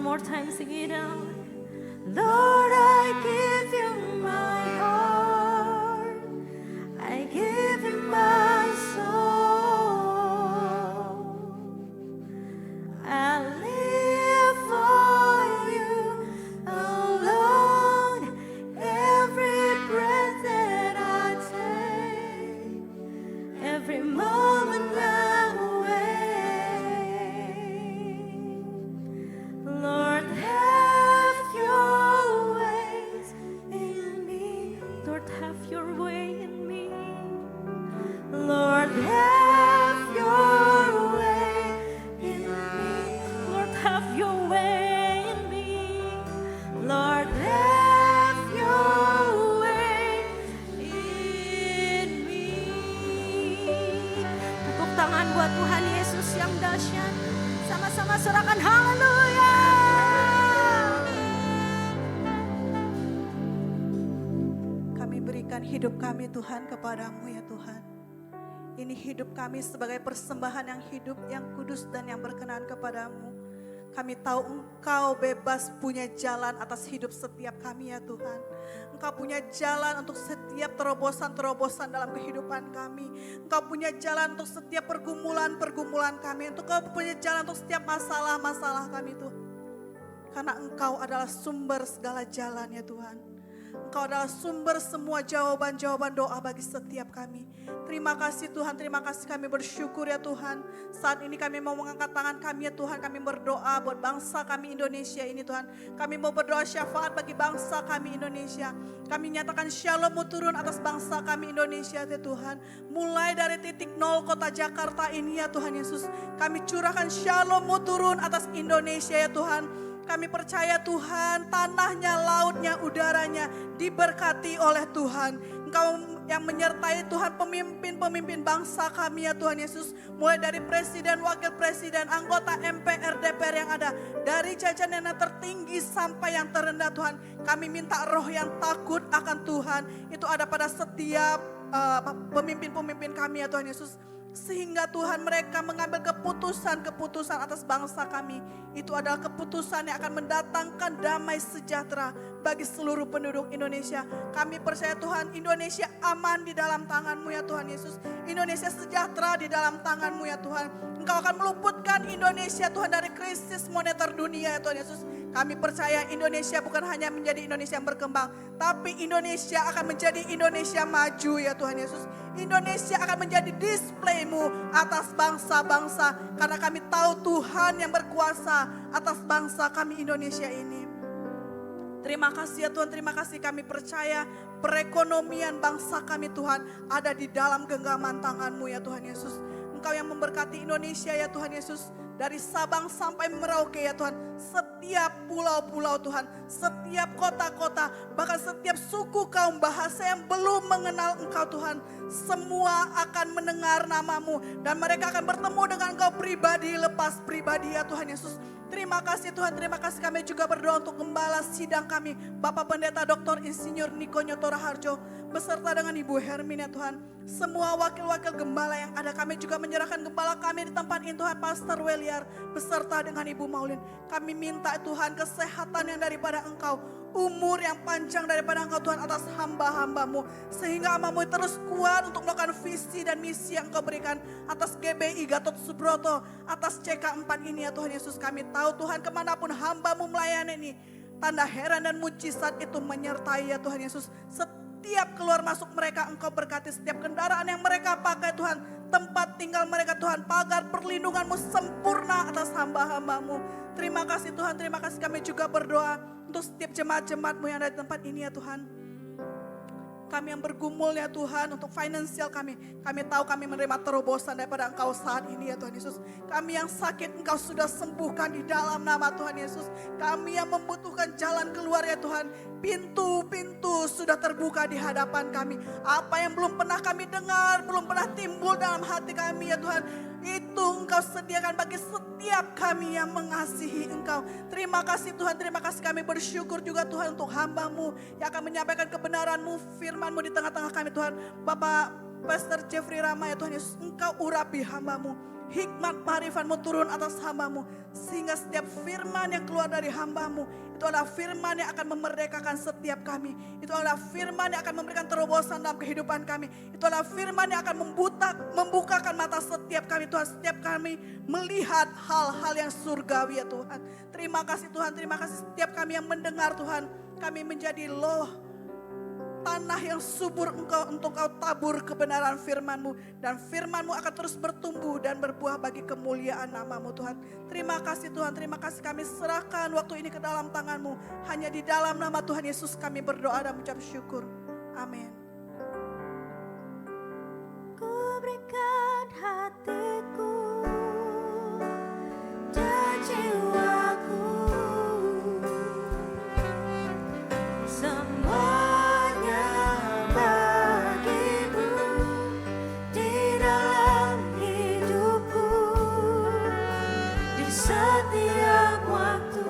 One more time, sing it out. Lord, I give you my heart. I give you my soul. I live for you alone. Every breath that I take, every moment I'm awake. Lord, have your ways in me. Lord, have your way in me. Lord, have your way in me. Lord, have your way in me. Lord, have your way in me. Tepuk tangan buat Tuhan Yesus yang dahsyat. Sama-sama serahkan haleluya. Kami berikan hidup kami Tuhan kepadamu ya Tuhan. Ini hidup kami sebagai persembahan yang hidup, yang kudus dan yang berkenan kepadamu. Kami tahu Engkau bebas punya jalan atas hidup setiap kami ya Tuhan. Engkau punya jalan untuk setiap terobosan-terobosan dalam kehidupan kami. Engkau punya jalan untuk setiap pergumulan-pergumulan kami. Engkau punya jalan untuk setiap masalah-masalah kami Tuhan. Karena Engkau adalah sumber segala jalan ya Tuhan. Engkau adalah sumber semua jawaban-jawaban doa bagi setiap kami. Terima kasih Tuhan, terima kasih, kami bersyukur ya Tuhan. Saat ini kami mau mengangkat tangan kami ya Tuhan. Kami berdoa buat bangsa kami Indonesia ini Tuhan. Kami mau berdoa syafaat bagi bangsa kami Indonesia. Kami nyatakan shalom-Mu turun atas bangsa kami Indonesia ya Tuhan. Mulai dari titik nol kota Jakarta ini ya Tuhan Yesus. Kami curahkan shalom-Mu turun atas Indonesia ya Tuhan. Kami percaya Tuhan, tanahnya, lautnya, udaranya diberkati oleh Tuhan. Engkau yang menyertai Tuhan pemimpin-pemimpin bangsa kami ya Tuhan Yesus. Mulai dari presiden, wakil presiden, anggota MPR, DPR yang ada. Dari jajaran yang tertinggi sampai yang terendah Tuhan. Kami minta roh yang takut akan Tuhan. Itu ada pada setiap pemimpin-pemimpin kami ya Tuhan Yesus. Sehingga Tuhan mereka mengambil keputusan-keputusan atas bangsa kami. Itu adalah keputusan yang akan mendatangkan damai sejahtera bagi seluruh penduduk Indonesia. Kami percaya Tuhan, Indonesia aman di dalam tangan-Mu ya Tuhan Yesus. Indonesia sejahtera di dalam tangan-Mu ya Tuhan. Engkau akan meluputkan Indonesia Tuhan dari krisis moneter dunia ya Tuhan Yesus. Kami percaya Indonesia bukan hanya menjadi Indonesia yang berkembang, tapi Indonesia akan menjadi Indonesia maju ya Tuhan Yesus. Indonesia akan menjadi display-Mu atas bangsa-bangsa. Karena kami tahu Tuhan yang berkuasa atas bangsa kami Indonesia ini. Terima kasih ya Tuhan, terima kasih, kami percaya perekonomian bangsa kami Tuhan ada di dalam genggaman tangan-Mu ya Tuhan Yesus. Engkau yang memberkati Indonesia ya Tuhan Yesus. Dari Sabang sampai Merauke ya Tuhan. Setiap pulau-pulau Tuhan. Setiap kota-kota. Bahkan setiap suku kaum bahasa yang belum mengenal Engkau Tuhan. Semua akan mendengar nama-Mu. Dan mereka akan bertemu dengan Engkau pribadi lepas pribadi ya Tuhan Yesus. Terima kasih Tuhan, terima kasih, kami juga berdoa untuk gembala sidang kami. Bapak Pendeta Dr. Insinyur Niko Nyoto Raharjo. Beserta dengan Ibu Hermina Tuhan. Semua wakil-wakil gembala yang ada, kami juga menyerahkan gembala kami di tempat ini Tuhan, Pastor Weliar. Beserta dengan Ibu Maulin. Kami minta Tuhan kesehatan yang daripada Engkau. Umur yang panjang daripada Engkau Tuhan atas hamba-hamba-Mu. Sehingga hamba-Mu terus kuat untuk melakukan visi dan misi yang Engkau berikan. Atas GBI Gatot Subroto. Atas CK4 ini ya Tuhan Yesus. Kami tahu Tuhan kemanapun hamba-Mu melayani ini. Tanda heran dan mujizat itu menyertai ya Tuhan Yesus. Setiap keluar masuk mereka Engkau berkati. Setiap kendaraan yang mereka pakai Tuhan. Tempat tinggal mereka Tuhan. Pagar perlindungan-Mu sempurna atas hamba-hamba-Mu. Terima kasih Tuhan. Terima kasih, kami juga berdoa untuk setiap jemaat-jemaat-Mu yang ada di tempat ini ya Tuhan. Kami yang bergumul ya Tuhan untuk finansial kami. Kami tahu kami menerima terobosan daripada Engkau saat ini ya Tuhan Yesus. Kami yang sakit Engkau sudah sembuhkan di dalam nama Tuhan Yesus. Kami yang membutuhkan jalan keluar ya Tuhan. Pintu-pintu sudah terbuka di hadapan kami. Apa yang belum pernah kami dengar, belum pernah timbul dalam hati kami ya Tuhan. Itu Engkau sediakan bagi setiap kami yang mengasihi Engkau. Terima kasih Tuhan, terima kasih, kami bersyukur juga Tuhan untuk hamba-Mu yang akan menyampaikan kebenaran-Mu, firman-Mu di tengah-tengah kami Tuhan. Bapak Pastor Jeffrey Rama ya Tuhan Yesus, Engkau urapi hamba-Mu. hikmat marifat-Mu turun atas hamba-Mu. Sehingga setiap firman yang keluar dari hamba-Mu, itu adalah firman yang akan memerdekakan setiap kami. Itu adalah firman yang akan memberikan terobosan dalam kehidupan kami. Itu adalah firman yang akan membukakan mata setiap kami Tuhan. Setiap kami melihat hal-hal yang surgawi ya Tuhan. Terima kasih Tuhan, terima kasih setiap kami yang mendengar Tuhan. Kami menjadi tanah yang subur untuk Engkau tabur kebenaran firman-Mu. Dan firman-Mu akan terus bertumbuh dan berbuah bagi kemuliaan nama-Mu Tuhan. Terima kasih Tuhan, terima kasih kami serahkan waktu ini ke dalam tangan-Mu. Hanya di dalam nama Tuhan Yesus kami berdoa dan mengucap syukur. Amin. Ku berikan hatiku dan jiwaku, semuanya bagimu di dalam hidupku, di setiap waktu.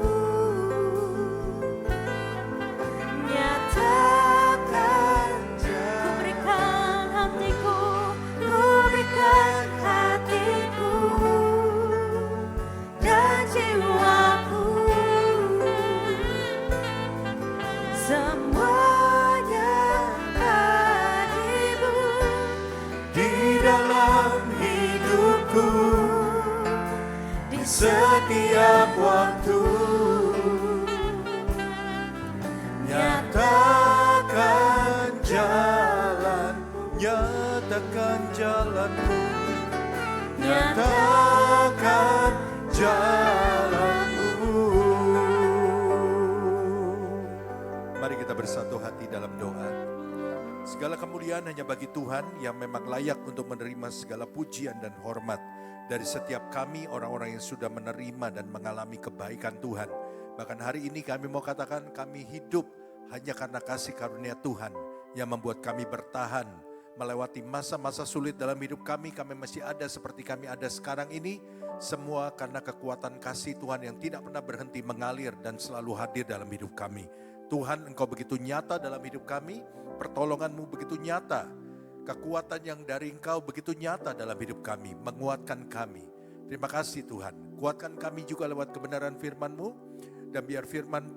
Nyatakan, ku berikan hatiku, ku berikan hatiku dan jiwaku, semuanya bagimu Di dalam hidupku, di setiap waktu, nyatakan jalan, nyatakan jalanmu, nyatakan jalanmu. Mari kita bersatu hati dalam doa. Segala kemuliaan hanya bagi Tuhan yang memang layak untuk menerima segala pujian dan hormat dari setiap kami orang-orang yang sudah menerima dan mengalami kebaikan Tuhan. Bahkan hari ini kami mau katakan kami hidup hanya karena kasih karunia Tuhan yang membuat kami bertahan melewati masa-masa sulit dalam hidup kami. Kami masih ada seperti kami ada sekarang ini. Semua karena kekuatan kasih Tuhan yang tidak pernah berhenti mengalir dan selalu hadir dalam hidup kami. Tuhan, Engkau begitu nyata dalam hidup kami, pertolongan-Mu begitu nyata, kekuatan yang dari Engkau begitu nyata dalam hidup kami, menguatkan kami. Terima kasih Tuhan, kuatkan kami juga lewat kebenaran firman-Mu, dan biar firman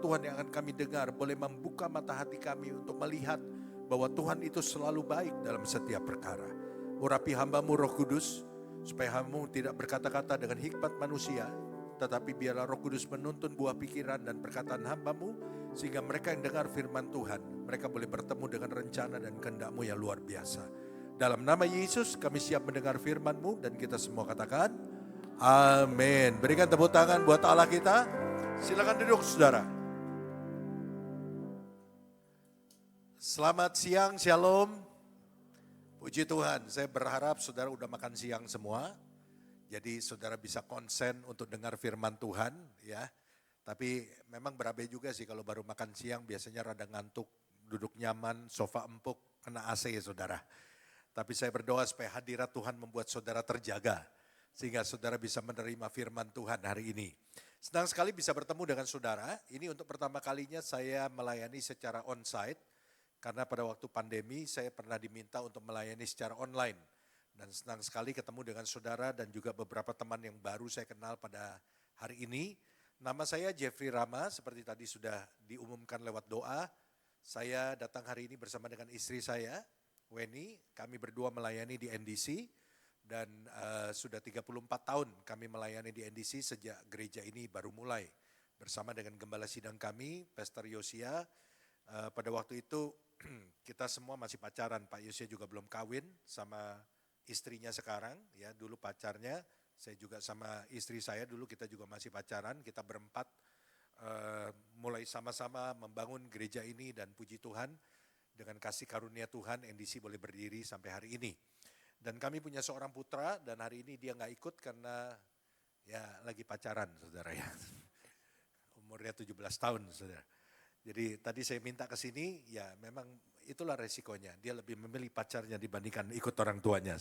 Tuhan yang akan kami dengar boleh membuka mata hati kami untuk melihat bahwa Tuhan itu selalu baik dalam setiap perkara. Urapi hamba-Mu Roh Kudus, supaya hamba-Mu tidak berkata-kata dengan hikmat manusia, tetapi biarlah Roh Kudus menuntun buah pikiran dan perkataan hamba-Mu, sehingga mereka yang dengar firman Tuhan, mereka boleh bertemu dengan rencana dan kehendak-Mu yang luar biasa. Dalam nama Yesus kami siap mendengar firman-Mu, dan kita semua katakan, amin. Berikan tepuk tangan buat Allah kita. Silakan duduk saudara. Selamat siang, shalom. Puji Tuhan, saya berharap saudara udah makan siang semua. Jadi saudara bisa konsen untuk dengar firman Tuhan ya. Tapi memang berabe juga sih kalau baru makan siang biasanya rada ngantuk, duduk nyaman, sofa empuk, kena AC ya saudara. Tapi saya berdoa supaya hadirat Tuhan membuat saudara terjaga. Sehingga saudara bisa menerima firman Tuhan hari ini. Senang sekali bisa bertemu dengan saudara. Ini untuk pertama kalinya saya melayani secara onsite. Karena pada waktu pandemi saya pernah diminta untuk melayani secara online. Dan senang sekali ketemu dengan saudara dan juga beberapa teman yang baru saya kenal pada hari ini. Nama saya Jeffrey Rama, seperti tadi sudah diumumkan lewat doa. Saya datang hari ini bersama dengan istri saya, Weni. Kami berdua melayani di NDC dan sudah 34 tahun kami melayani di NDC sejak gereja ini baru mulai. Bersama dengan gembala sidang kami, Pastor Yosia. Pada waktu itu kita semua masih pacaran, Pak Yosia juga belum kawin sama istrinya sekarang, ya dulu pacarnya, saya juga sama istri saya dulu kita juga masih pacaran, kita berempat mulai sama-sama membangun gereja ini dan puji Tuhan dengan kasih karunia Tuhan NDC boleh berdiri sampai hari ini. Dan kami punya seorang putra dan hari ini dia nggak ikut karena ya lagi pacaran saudara ya, umurnya 17 tahun saudara. Jadi tadi saya minta ke sini, ya memang itulah resikonya. Dia lebih memilih pacarnya dibandingkan ikut orang tuanya.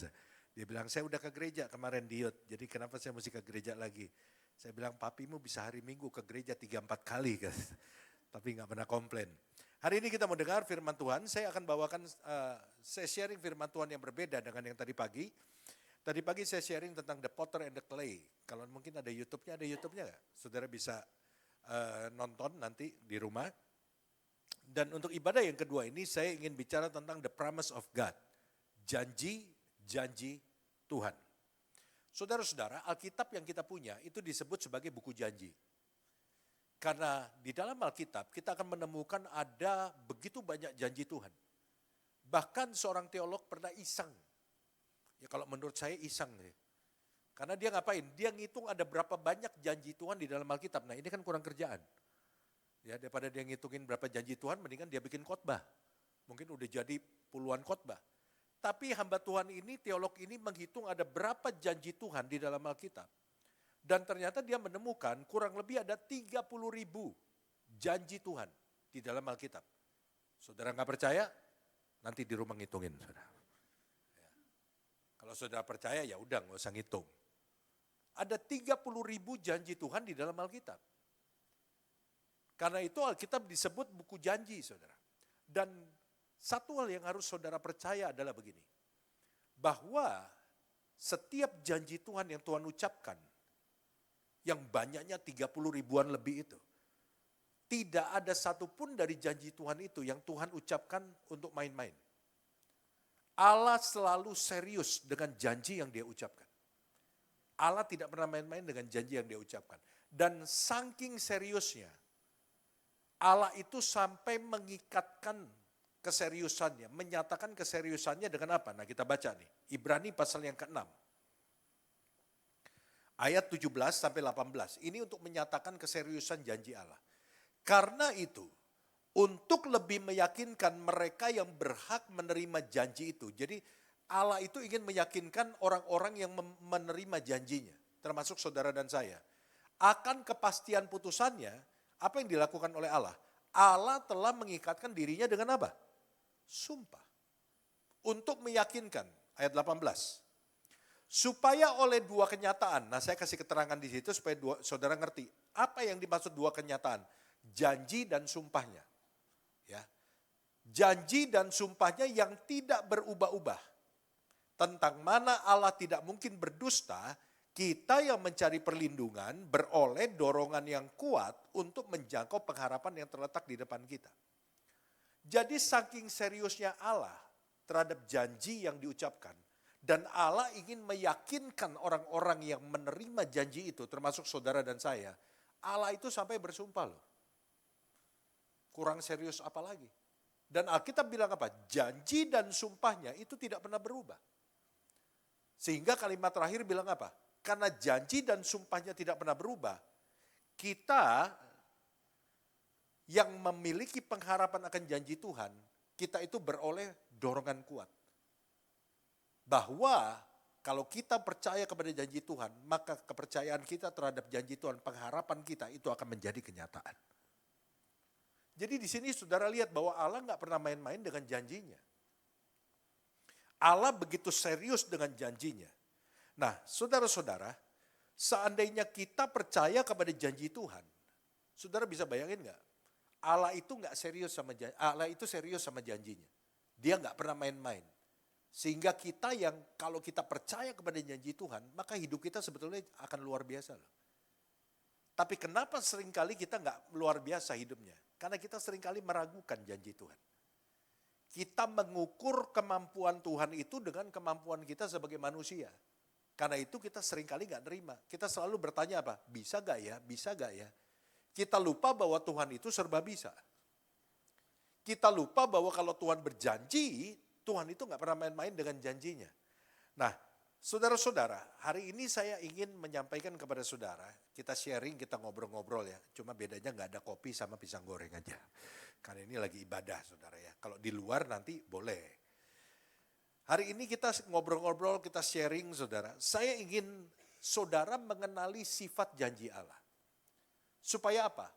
Dia bilang, saya udah ke gereja kemarin diut, jadi kenapa saya mesti ke gereja lagi? Saya bilang, papimu bisa hari Minggu ke gereja 3-4 kali. Tapi gak pernah komplain. Hari ini kita mau dengar firman Tuhan, saya akan bawakan, saya sharing firman Tuhan yang berbeda dengan yang tadi pagi. Tadi pagi saya sharing tentang the potter and the clay. Kalau mungkin ada YouTube-nya nggak? Saudara bisa nonton nanti di rumah. Dan untuk ibadah yang kedua ini saya ingin bicara tentang the promise of God. Janji Tuhan. Saudara-saudara, Alkitab yang kita punya itu disebut sebagai buku janji. Karena di dalam Alkitab kita akan menemukan ada begitu banyak janji Tuhan. Bahkan seorang teolog pernah iseng. Ya kalau menurut saya iseng. Karena dia ngapain? Dia ngitung ada berapa banyak janji Tuhan di dalam Alkitab. Nah ini kan kurang kerjaan. Ya daripada dia ngitungin berapa janji Tuhan, mendingan dia bikin khotbah. Mungkin udah jadi puluhan khotbah. Tapi hamba Tuhan ini, teolog ini menghitung ada berapa janji Tuhan di dalam Alkitab. Dan ternyata dia menemukan kurang lebih ada 30.000 janji Tuhan di dalam Alkitab. Saudara nggak percaya? Nanti di rumah ngitungin, saudara. Ya. Kalau saudara percaya ya udah nggak usah ngitung. Ada 30.000 janji Tuhan di dalam Alkitab. Karena itu Alkitab disebut buku janji, saudara. Dan satu hal yang harus saudara percaya adalah begini. Bahwa setiap janji Tuhan yang Tuhan ucapkan, yang banyaknya 30 ribuan lebih itu, tidak ada satupun dari janji Tuhan itu yang Tuhan ucapkan untuk main-main. Allah selalu serius dengan janji yang dia ucapkan. Allah tidak pernah main-main dengan janji yang dia ucapkan. Dan saking seriusnya, Allah itu sampai mengikatkan keseriusannya, menyatakan keseriusannya dengan apa? Nah kita baca nih, Ibrani pasal yang ke-6. Ayat 17 sampai 18, ini untuk menyatakan keseriusan janji Allah. Karena itu, untuk lebih meyakinkan mereka yang berhak menerima janji itu. Jadi Allah itu ingin meyakinkan orang-orang yang menerima janjinya, termasuk saudara dan saya. Akan kepastian putusannya, apa yang dilakukan oleh Allah? Allah telah mengikatkan dirinya dengan apa? Sumpah. Untuk meyakinkan, ayat 18. Supaya oleh dua kenyataan, nah saya kasih keterangan di situ supaya saudara ngerti. Apa yang dimaksud dua kenyataan? Janji dan sumpahnya. Ya. Janji dan sumpahnya yang tidak berubah-ubah. Tentang mana Allah tidak mungkin berdusta, kita yang mencari perlindungan beroleh dorongan yang kuat untuk menjangkau pengharapan yang terletak di depan kita. Jadi saking seriusnya Allah terhadap janji yang diucapkan, dan Allah ingin meyakinkan orang-orang yang menerima janji itu, termasuk saudara dan saya, Allah itu sampai bersumpah loh. Kurang serius apa lagi? Dan Alkitab bilang apa? Janji dan sumpahnya itu tidak pernah berubah. Sehingga kalimat terakhir bilang apa? Karena janji dan sumpahnya tidak pernah berubah, kita yang memiliki pengharapan akan janji Tuhan, kita itu beroleh dorongan kuat. Bahwa kalau kita percaya kepada janji Tuhan, maka kepercayaan kita terhadap janji Tuhan, pengharapan kita itu akan menjadi kenyataan. Jadi di sini saudara lihat bahwa Allah nggak pernah main-main dengan janjinya. Allah begitu serius dengan janjinya. Nah, saudara-saudara, seandainya kita percaya kepada janji Tuhan, saudara bisa bayangin nggak? Allah itu nggak serius sama janji, Allah itu serius sama janjinya. Dia nggak pernah main-main. Sehingga kita yang kalau kita percaya kepada janji Tuhan, maka hidup kita sebetulnya akan luar biasa loh. Tapi kenapa seringkali kita nggak luar biasa hidupnya? Karena kita seringkali meragukan janji Tuhan. Kita mengukur kemampuan Tuhan itu dengan kemampuan kita sebagai manusia. Karena itu kita seringkali gak nerima. Kita selalu bertanya apa? Bisa gak ya? Bisa gak ya? Kita lupa bahwa Tuhan itu serba bisa. Kita lupa bahwa kalau Tuhan berjanji, Tuhan itu gak pernah main-main dengan janjinya. Nah, saudara-saudara, hari ini saya ingin menyampaikan kepada saudara, kita sharing, kita ngobrol-ngobrol ya. Cuma bedanya gak ada kopi sama pisang goreng aja. Karena ini lagi ibadah saudara ya. Kalau di luar nanti boleh. Hari ini kita ngobrol-ngobrol, kita sharing saudara. Saya ingin saudara mengenali sifat janji Allah. Supaya apa?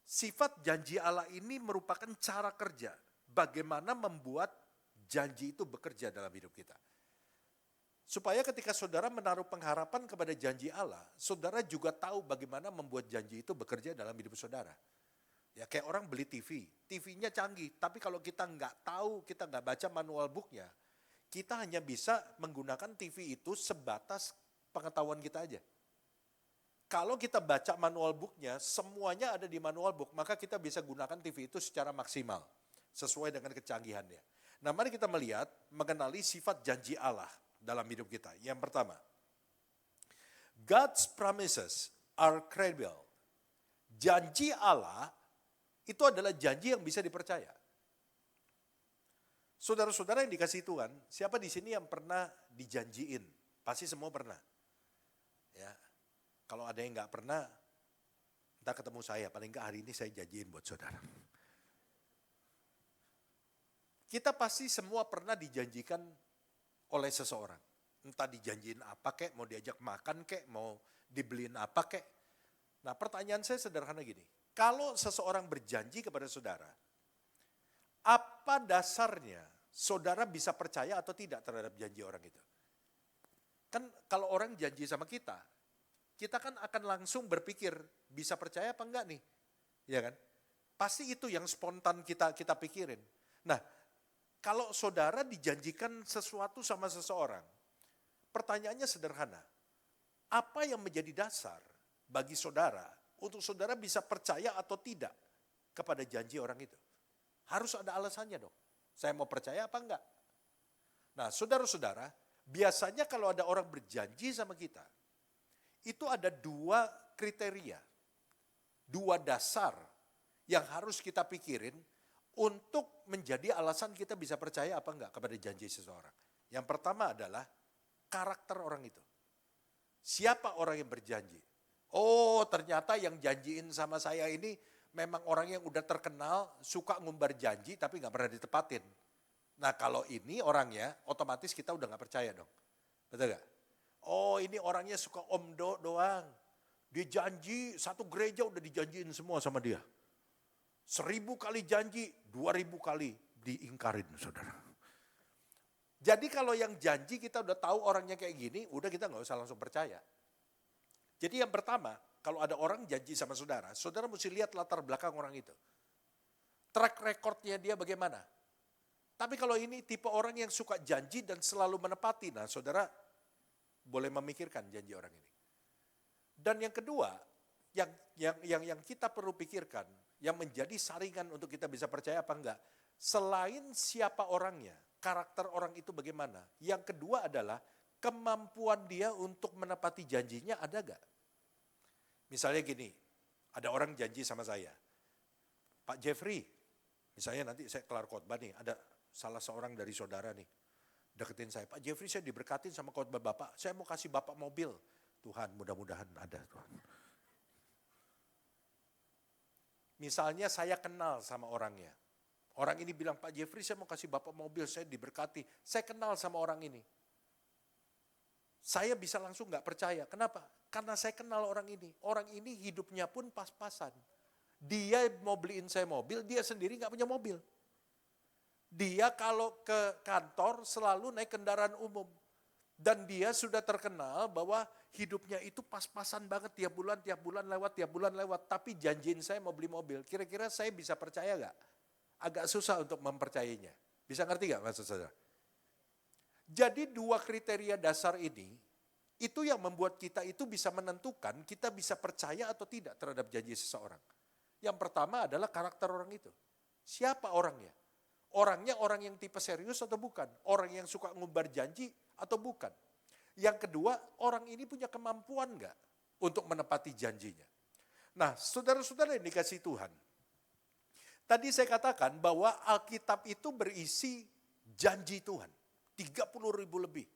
Sifat janji Allah ini merupakan cara kerja. Bagaimana membuat janji itu bekerja dalam hidup kita. Supaya ketika saudara menaruh pengharapan kepada janji Allah, saudara juga tahu bagaimana membuat janji itu bekerja dalam hidup saudara. Ya kayak orang beli TV, TV-nya canggih, tapi kalau kita nggak tahu, kita nggak baca manual booknya, kita hanya bisa menggunakan TV itu sebatas pengetahuan kita aja. Kalau kita baca manual booknya, semuanya ada di manual book, maka kita bisa gunakan TV itu secara maksimal, sesuai dengan kecanggihannya. Nah, mari kita melihat, mengenali sifat janji Allah dalam hidup kita. Yang pertama, God's promises are credible. Janji Allah itu adalah janji yang bisa dipercaya. Saudara-saudara yang dikasihi Tuhan, siapa di sini yang pernah dijanjiin? Pasti semua pernah. Ya. Kalau ada yang nggak pernah, entah ketemu saya, paling nggak hari ini saya janjiin buat saudara. Kita pasti semua pernah dijanjikan oleh seseorang. Entah dijanjiin apa kek, mau diajak makan kek, mau dibeliin apa kek. Nah, pertanyaan saya sederhana gini. Kalau seseorang berjanji kepada saudara, apa dasarnya saudara bisa percaya atau tidak terhadap janji orang itu? Kan kalau orang janji sama kita kan akan langsung berpikir, bisa percaya apa enggak nih? Ya kan? Pasti itu yang spontan kita pikirin. Nah, kalau saudara dijanjikan sesuatu sama seseorang, pertanyaannya sederhana. Apa yang menjadi dasar bagi saudara untuk saudara bisa percaya atau tidak kepada janji orang itu? Harus ada alasannya dong. Saya mau percaya apa enggak? Nah, saudara-saudara, biasanya kalau ada orang berjanji sama kita, itu ada dua kriteria, dua dasar yang harus kita pikirin untuk menjadi alasan kita bisa percaya apa enggak kepada janji seseorang. Yang pertama adalah karakter orang itu. Siapa orang yang berjanji? Oh, ternyata yang janjiin sama saya ini memang orang yang udah terkenal, suka ngumbar janji tapi nggak pernah ditepatin. Nah, kalau ini orangnya, otomatis kita udah nggak percaya dong. Betul nggak? Oh, ini orangnya suka omdo doang. Dia janji, satu gereja udah dijanjiin semua sama dia. 1000 kali janji, 2000 kali diingkarin, saudara. Jadi kalau yang janji kita udah tahu orangnya kayak gini, udah kita nggak usah langsung percaya. Jadi yang pertama, kalau ada orang janji sama saudara, saudara mesti lihat latar belakang orang itu. Track recordnya dia bagaimana. Tapi kalau ini tipe orang yang suka janji dan selalu menepati, nah saudara boleh memikirkan janji orang ini. Dan yang kedua, yang kita perlu pikirkan, yang menjadi saringan untuk kita bisa percaya apa enggak, selain siapa orangnya, karakter orang itu bagaimana. Yang kedua adalah kemampuan dia untuk menepati janjinya ada enggak. Misalnya gini, ada orang janji sama saya, Pak Jeffrey, misalnya nanti saya kelar khotbah nih, ada salah seorang dari saudara nih, deketin saya, Pak Jeffrey saya diberkatin sama khotbah Bapak, saya mau kasih Bapak mobil. Tuhan mudah-mudahan ada Tuhan. Misalnya saya kenal sama orangnya. Orang ini bilang, Pak Jeffrey saya mau kasih Bapak mobil, saya diberkati. Saya kenal sama orang ini. Saya bisa langsung gak percaya. Kenapa? Karena saya kenal orang ini. Orang ini hidupnya pun pas-pasan. Dia mau beliin saya mobil, dia sendiri gak punya mobil. Dia kalau ke kantor selalu naik kendaraan umum. Dan dia sudah terkenal bahwa hidupnya itu pas-pasan banget tiap bulan lewat. Tapi janjiin saya mau beli mobil. Kira-kira saya bisa percaya gak? Agak susah untuk mempercayainya. Bisa ngerti gak maksud saudara? Jadi dua kriteria dasar ini, itu yang membuat kita itu bisa menentukan kita bisa percaya atau tidak terhadap janji seseorang. Yang pertama adalah karakter orang itu. Siapa orangnya? Orangnya orang yang tipe serius atau bukan? Orang yang suka ngumbar janji atau bukan? Yang kedua, orang ini punya kemampuan enggak untuk menepati janjinya? Nah, saudara-saudara yang dikasihi Tuhan, tadi saya katakan bahwa Alkitab itu berisi janji Tuhan, 30.000 lebih.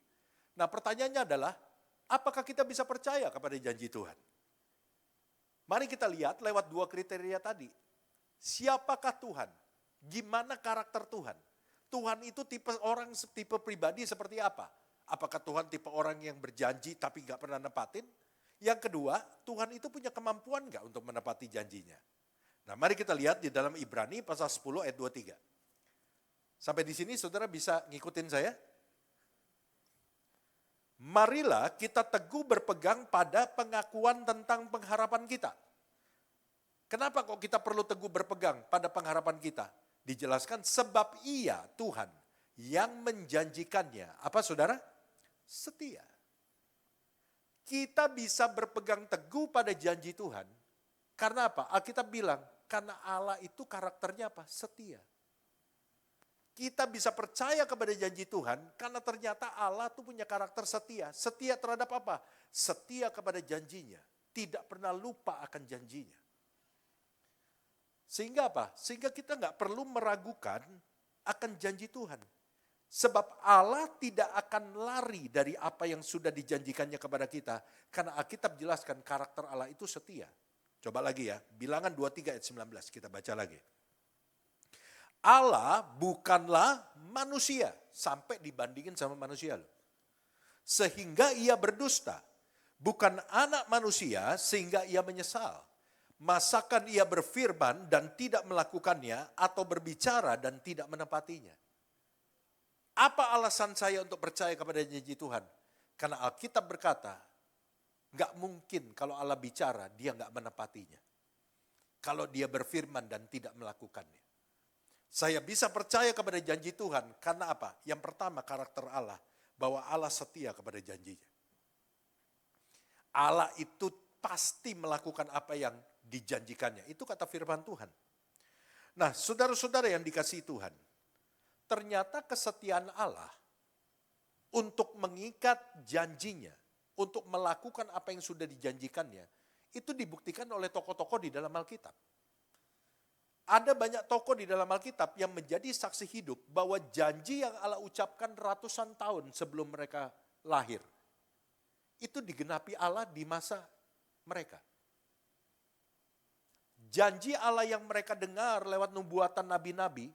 Nah, pertanyaannya adalah, apakah kita bisa percaya kepada janji Tuhan? Mari kita lihat lewat dua kriteria tadi. Siapakah Tuhan? Gimana karakter Tuhan? Tuhan itu tipe orang, tipe pribadi seperti apa? Apakah Tuhan tipe orang yang berjanji tapi gak pernah nepatin? Yang kedua, Tuhan itu punya kemampuan gak untuk menepati janjinya? Nah, mari kita lihat di dalam Ibrani pasal 10 ayat 23. Sampai di sini saudara bisa ngikutin saya? Marilah kita teguh berpegang pada pengakuan tentang pengharapan kita. Kenapa kok kita perlu teguh berpegang pada pengharapan kita? Dijelaskan sebab Ia, Tuhan, yang menjanjikannya. Apa saudara? Setia. Kita bisa berpegang teguh pada janji Tuhan. Karena apa? Alkitab bilang, karena Allah itu karakternya apa? Setia. Kita bisa percaya kepada janji Tuhan karena ternyata Allah tuh punya karakter setia. Setia terhadap apa? Setia kepada janjinya. Tidak pernah lupa akan janjinya. Sehingga apa? Sehingga kita nggak perlu meragukan akan janji Tuhan. Sebab Allah tidak akan lari dari apa yang sudah dijanjikannya kepada kita. Karena Alkitab jelaskan karakter Allah itu setia. Coba lagi ya, Bilangan 23 ayat 19 kita baca lagi. Allah bukanlah manusia sampai dibandingin sama manusia loh. Sehingga ia berdusta. Bukan anak manusia sehingga ia menyesal. Masakan ia berfirman dan tidak melakukannya atau berbicara dan tidak menepatinya. Apa alasan saya untuk percaya kepada janji Tuhan? Karena Alkitab berkata, gak mungkin kalau Allah bicara dia gak menepatinya. Kalau dia berfirman dan tidak melakukannya. Saya bisa percaya kepada janji Tuhan karena apa? Yang pertama karakter Allah, bahwa Allah setia kepada janjinya. Allah itu pasti melakukan apa yang dijanjikannya. Itu kata firman Tuhan. Nah, saudara-saudara yang dikasihi Tuhan, ternyata kesetiaan Allah untuk mengikat janjinya, untuk melakukan apa yang sudah dijanjikannya, itu dibuktikan oleh tokoh-tokoh di dalam Alkitab. Ada banyak tokoh di dalam Alkitab yang menjadi saksi hidup bahwa janji yang Allah ucapkan ratusan tahun sebelum mereka lahir, itu digenapi Allah di masa mereka. Janji Allah yang mereka dengar lewat nubuatan nabi-nabi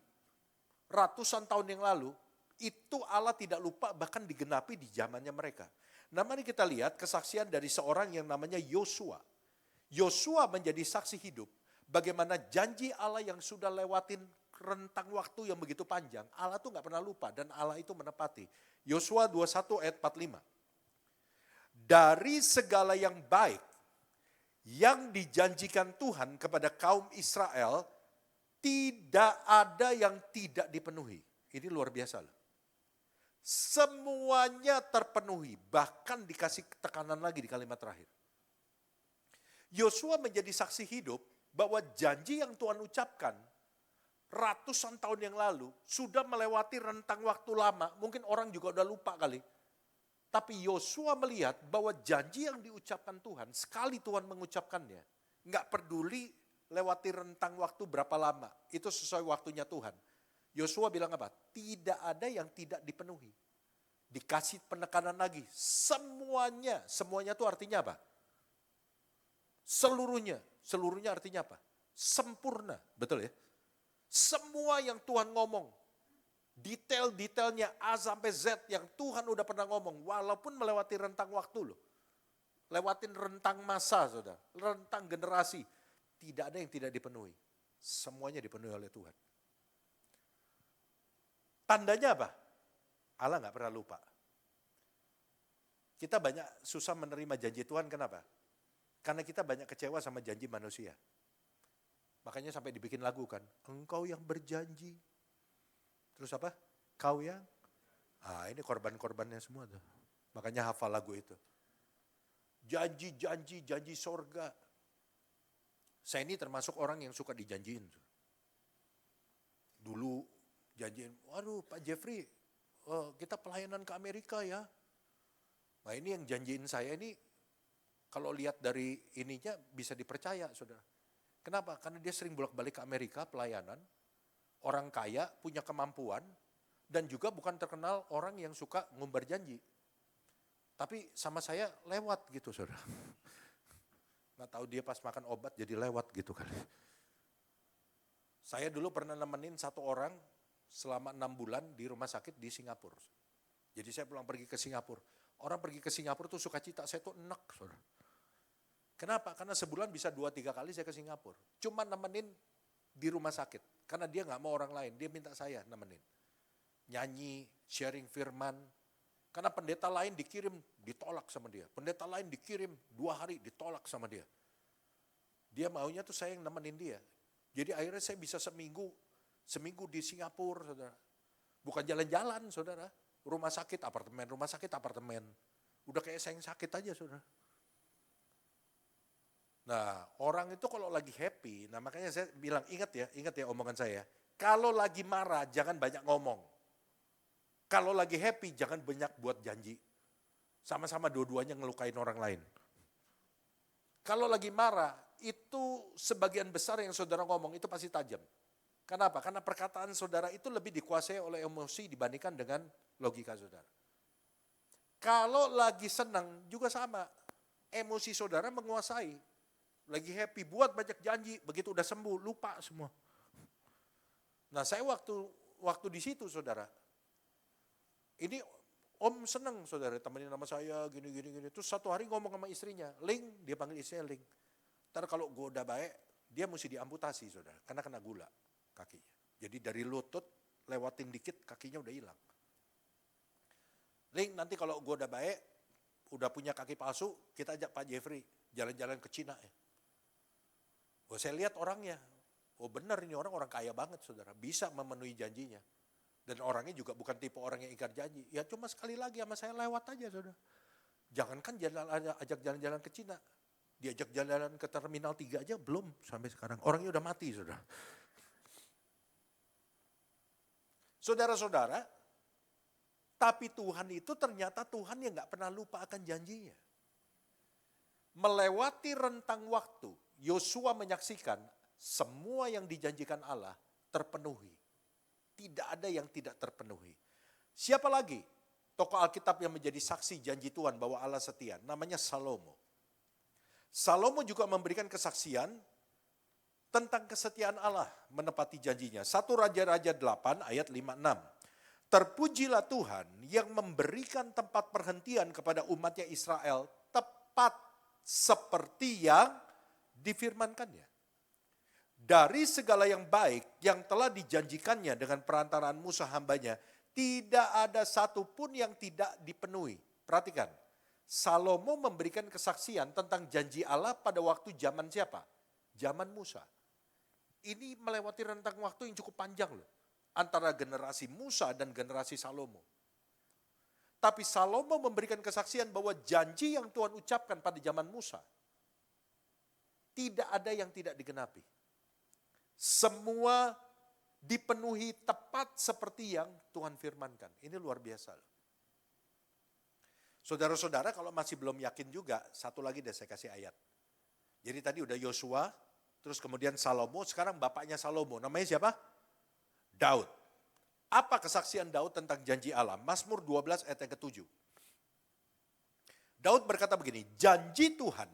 ratusan tahun yang lalu, itu Allah tidak lupa bahkan digenapi di zamannya mereka. Nah, mari kita lihat kesaksian dari seorang yang namanya Yosua. Yosua menjadi saksi hidup bagaimana janji Allah yang sudah lewatin rentang waktu yang begitu panjang, Allah tuh gak pernah lupa dan Allah itu menepati. Yosua 21 ayat 45. Dari segala yang baik yang dijanjikan Tuhan kepada kaum Israel, tidak ada yang tidak dipenuhi. Ini luar biasa loh. Semuanya terpenuhi, bahkan dikasih tekanan lagi di kalimat terakhir. Yosua menjadi saksi hidup bahwa janji yang Tuhan ucapkan ratusan tahun yang lalu sudah melewati rentang waktu lama. Mungkin orang juga udah lupa kali. Tapi Yosua melihat bahwa janji yang diucapkan Tuhan, sekali Tuhan mengucapkannya, nggak peduli lewati rentang waktu berapa lama, itu sesuai waktunya Tuhan. Yosua bilang apa? Tidak ada yang tidak dipenuhi. Dikasih penekanan lagi, semuanya. Semuanya itu artinya apa? Seluruhnya artinya apa? Sempurna, betul ya? Semua yang Tuhan ngomong, detail-detailnya A sampai Z yang Tuhan udah pernah ngomong, walaupun melewati rentang waktu loh. Lewatin rentang masa, saudara, rentang generasi. Tidak ada yang tidak dipenuhi. Semuanya dipenuhi oleh Tuhan. Tandanya apa? Allah gak pernah lupa. Kita banyak susah menerima janji Tuhan, kenapa? Karena kita banyak kecewa sama janji manusia. Makanya sampai dibikin lagu kan. Engkau yang berjanji. Terus apa? Kau yang? Ini korban-korbannya semua tuh. Makanya hafal lagu itu. Janji sorga. Saya ini termasuk orang yang suka dijanjiin. Dulu janjiin, waduh Pak Jeffrey, kita pelayanan ke Amerika ya. Nah ini yang janjiin saya ini, kalau lihat dari ininya bisa dipercaya saudara. Kenapa? Karena dia sering bolak-balik ke Amerika pelayanan, orang kaya, punya kemampuan, dan juga bukan terkenal orang yang suka ngumbar janji. Tapi sama saya lewat gitu saudara. Nggak tahu dia pas makan obat jadi lewat gitu kali. Saya dulu pernah nemenin satu orang selama 6 bulan di rumah sakit di Singapura. Jadi saya pulang pergi ke Singapura. Orang pergi ke Singapura tuh sukacita, saya tuh enak saudara. Kenapa? Karena sebulan bisa 2-3 kali saya ke Singapura. Cuma nemenin di rumah sakit. Karena dia gak mau orang lain, dia minta saya nemenin. Nyanyi, sharing firman. Karena pendeta lain dikirim, ditolak sama dia. Pendeta lain dikirim 2 hari, ditolak sama dia. Dia maunya tuh saya yang nemenin dia. Jadi akhirnya saya bisa seminggu di Singapura, saudara. Bukan jalan-jalan saudara. Rumah sakit, apartemen. Udah kayak sayang sakit aja saudara. Nah orang itu kalau lagi happy, nah makanya saya bilang ingat ya omongan saya. Kalau lagi marah jangan banyak ngomong. Kalau lagi happy jangan banyak buat janji. Sama-sama dua-duanya ngelukain orang lain. Kalau lagi marah itu sebagian besar yang saudara ngomong itu pasti tajam. Kenapa? Karena perkataan saudara itu lebih dikuasai oleh emosi dibandingkan dengan logika saudara. Kalau lagi senang juga sama. Emosi saudara menguasai. Lagi happy, buat banyak janji, begitu udah sembuh, lupa semua. Nah saya waktu di situ saudara, ini om seneng saudara, temenin sama saya, gini. Terus satu hari ngomong sama istrinya, Ling, dia panggil istrinya Ling. Ntar kalau gue udah baik, dia mesti diamputasi saudara, karena kena gula kakinya. Jadi dari lutut, lewatin dikit, kakinya udah hilang. Ling, nanti kalau gue udah baik, udah punya kaki palsu, kita ajak Pak Jeffrey jalan-jalan ke Cina ya. Saya lihat orangnya, oh benar ini orang kaya banget saudara, bisa memenuhi janjinya. Dan orangnya juga bukan tipe orang yang ingkar janji. Ya cuma sekali lagi sama saya lewat aja saudara. Jangankan ajak jalan-jalan ke Cina, diajak jalan ke Terminal 3 aja belum sampai sekarang. Orangnya udah mati saudara. Saudara-saudara, tapi Tuhan itu ternyata Tuhan yang gak pernah lupa akan janjinya. Melewati rentang waktu, Yosua menyaksikan semua yang dijanjikan Allah terpenuhi. Tidak ada yang tidak terpenuhi. Siapa lagi tokoh Alkitab yang menjadi saksi janji Tuhan bahwa Allah setia? Namanya Salomo. Salomo juga memberikan kesaksian tentang kesetiaan Allah menepati janjinya. 1 Raja-Raja 8 ayat 5-6. Terpujilah Tuhan yang memberikan tempat perhentian kepada umatnya Israel tepat seperti yang difirmankannya. Dari segala yang baik yang telah dijanjikannya dengan perantaraan Musa hambanya, tidak ada satupun yang tidak dipenuhi. Perhatikan, Salomo memberikan kesaksian tentang janji Allah pada waktu zaman siapa? Zaman Musa. Ini melewati rentang waktu yang cukup panjang loh. Antara generasi Musa dan generasi Salomo. Tapi Salomo memberikan kesaksian bahwa janji yang Tuhan ucapkan pada zaman Musa, tidak ada yang tidak digenapi. Semua dipenuhi tepat seperti yang Tuhan firmankan. Ini luar biasa. Saudara-saudara kalau masih belum yakin juga, satu lagi deh saya kasih ayat. Jadi tadi udah Yosua, terus kemudian Salomo, sekarang bapaknya Salomo. Namanya siapa? Daud. Apa kesaksian Daud tentang janji Allah? Mazmur 12 ayat yang ke-7. Daud berkata begini, janji Tuhan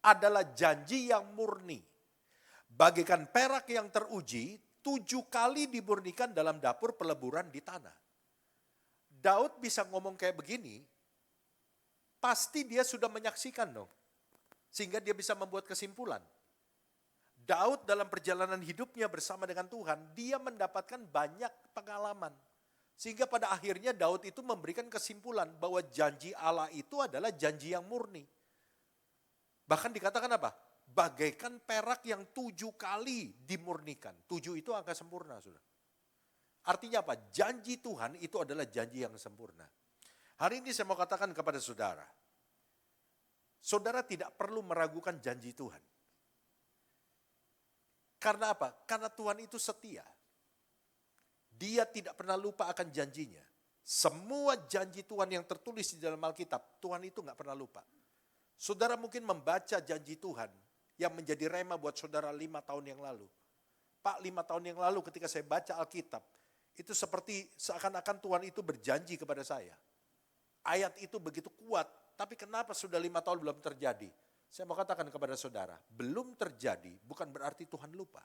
adalah janji yang murni. Bagaikan perak yang teruji, 7 kali dimurnikan dalam dapur peleburan di tanah. Daud bisa ngomong kayak begini, pasti dia sudah menyaksikan dong. Sehingga dia bisa membuat kesimpulan. Daud dalam perjalanan hidupnya bersama dengan Tuhan, dia mendapatkan banyak pengalaman. Sehingga pada akhirnya Daud itu memberikan kesimpulan bahwa janji Allah itu adalah janji yang murni. Bahkan dikatakan apa? Bagaikan perak yang 7 kali dimurnikan. 7 itu angka sempurna, saudara. Artinya apa? Janji Tuhan itu adalah janji yang sempurna. Hari ini saya mau katakan kepada saudara. Saudara tidak perlu meragukan janji Tuhan. Karena apa? Karena Tuhan itu setia. Dia tidak pernah lupa akan janjinya. Semua janji Tuhan yang tertulis di dalam Alkitab, Tuhan itu gak pernah lupa. Saudara mungkin membaca janji Tuhan yang menjadi rema buat saudara 5 tahun yang lalu. Pak, 5 tahun yang lalu ketika saya baca Alkitab, itu seperti seakan-akan Tuhan itu berjanji kepada saya. Ayat itu begitu kuat, tapi kenapa sudah 5 tahun belum terjadi? Saya mau katakan kepada saudara, belum terjadi bukan berarti Tuhan lupa.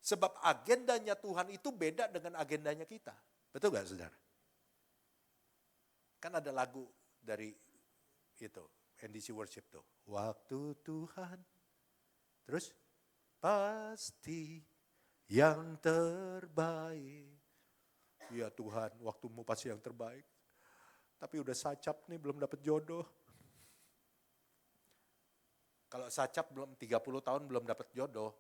Sebab agendanya Tuhan itu beda dengan agendanya kita. Betul gak saudara? Kan ada lagu dari itu, NDC Worship tuh. Waktu Tuhan, terus pasti yang terbaik. Ya Tuhan, waktumu pasti yang terbaik. Tapi udah sacap nih, belum dapat jodoh. Kalau sacap belum 30 tahun belum dapat jodoh,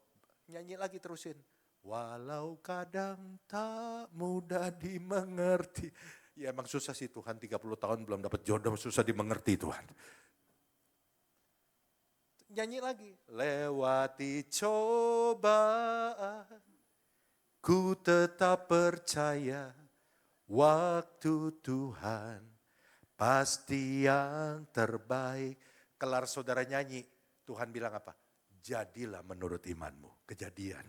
nyanyi lagi terusin. Walau kadang tak mudah dimengerti. Ya emang susah sih Tuhan, 30 tahun belum dapat jodoh, susah dimengerti Tuhan. Nyanyi lagi. Lewati cobaan, ku tetap percaya waktu Tuhan pasti yang terbaik. Kelar saudara nyanyi, Tuhan bilang apa? Jadilah menurut imanmu. Kejadian.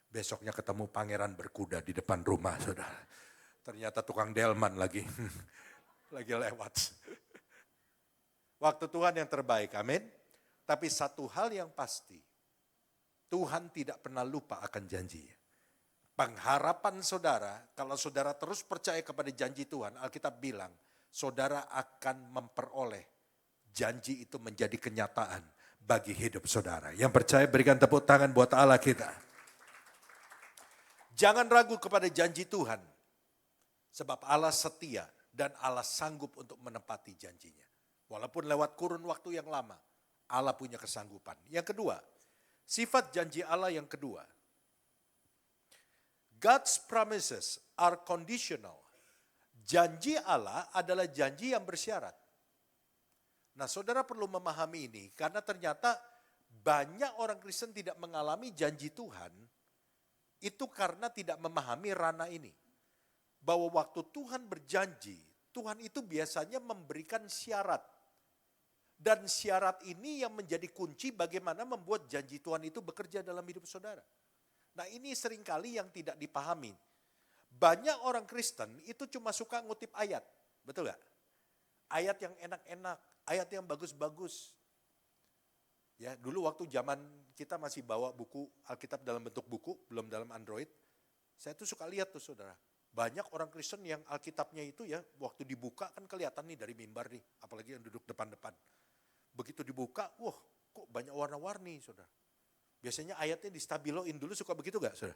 Besoknya ketemu pangeran berkuda di depan rumah saudara. Ternyata tukang delman lagi. Lagi lewat. Waktu Tuhan yang terbaik, amin. Tapi satu hal yang pasti, Tuhan tidak pernah lupa akan janjinya. Pengharapan saudara, kalau saudara terus percaya kepada janji Tuhan, Alkitab bilang, saudara akan memperoleh janji itu menjadi kenyataan bagi hidup saudara. Yang percaya berikan tepuk tangan buat Allah kita. Jangan ragu kepada janji Tuhan. Sebab Allah setia dan Allah sanggup untuk menepati janjinya. Walaupun lewat kurun waktu yang lama, Allah punya kesanggupan. Yang kedua, sifat janji Allah yang kedua. God's promises are conditional. Janji Allah adalah janji yang bersyarat. Nah, saudara perlu memahami ini karena ternyata banyak orang Kristen tidak mengalami janji Tuhan itu karena tidak memahami ranah ini. Bahwa waktu Tuhan berjanji, Tuhan itu biasanya memberikan syarat. Dan syarat ini yang menjadi kunci bagaimana membuat janji Tuhan itu bekerja dalam hidup saudara. Nah ini seringkali yang tidak dipahami. Banyak orang Kristen itu cuma suka ngutip ayat, betul gak? Ayat yang enak-enak, ayat yang bagus-bagus. Ya, dulu waktu zaman kita masih bawa buku Alkitab dalam bentuk buku, belum dalam Android. Saya tuh suka lihat tuh saudara. Banyak orang Kristen yang Alkitabnya itu ya waktu dibuka kan kelihatan nih dari mimbar nih. Apalagi yang duduk depan-depan. Begitu dibuka, wah kok banyak warna-warni saudara. Biasanya ayatnya distabiloin dulu suka begitu gak saudara?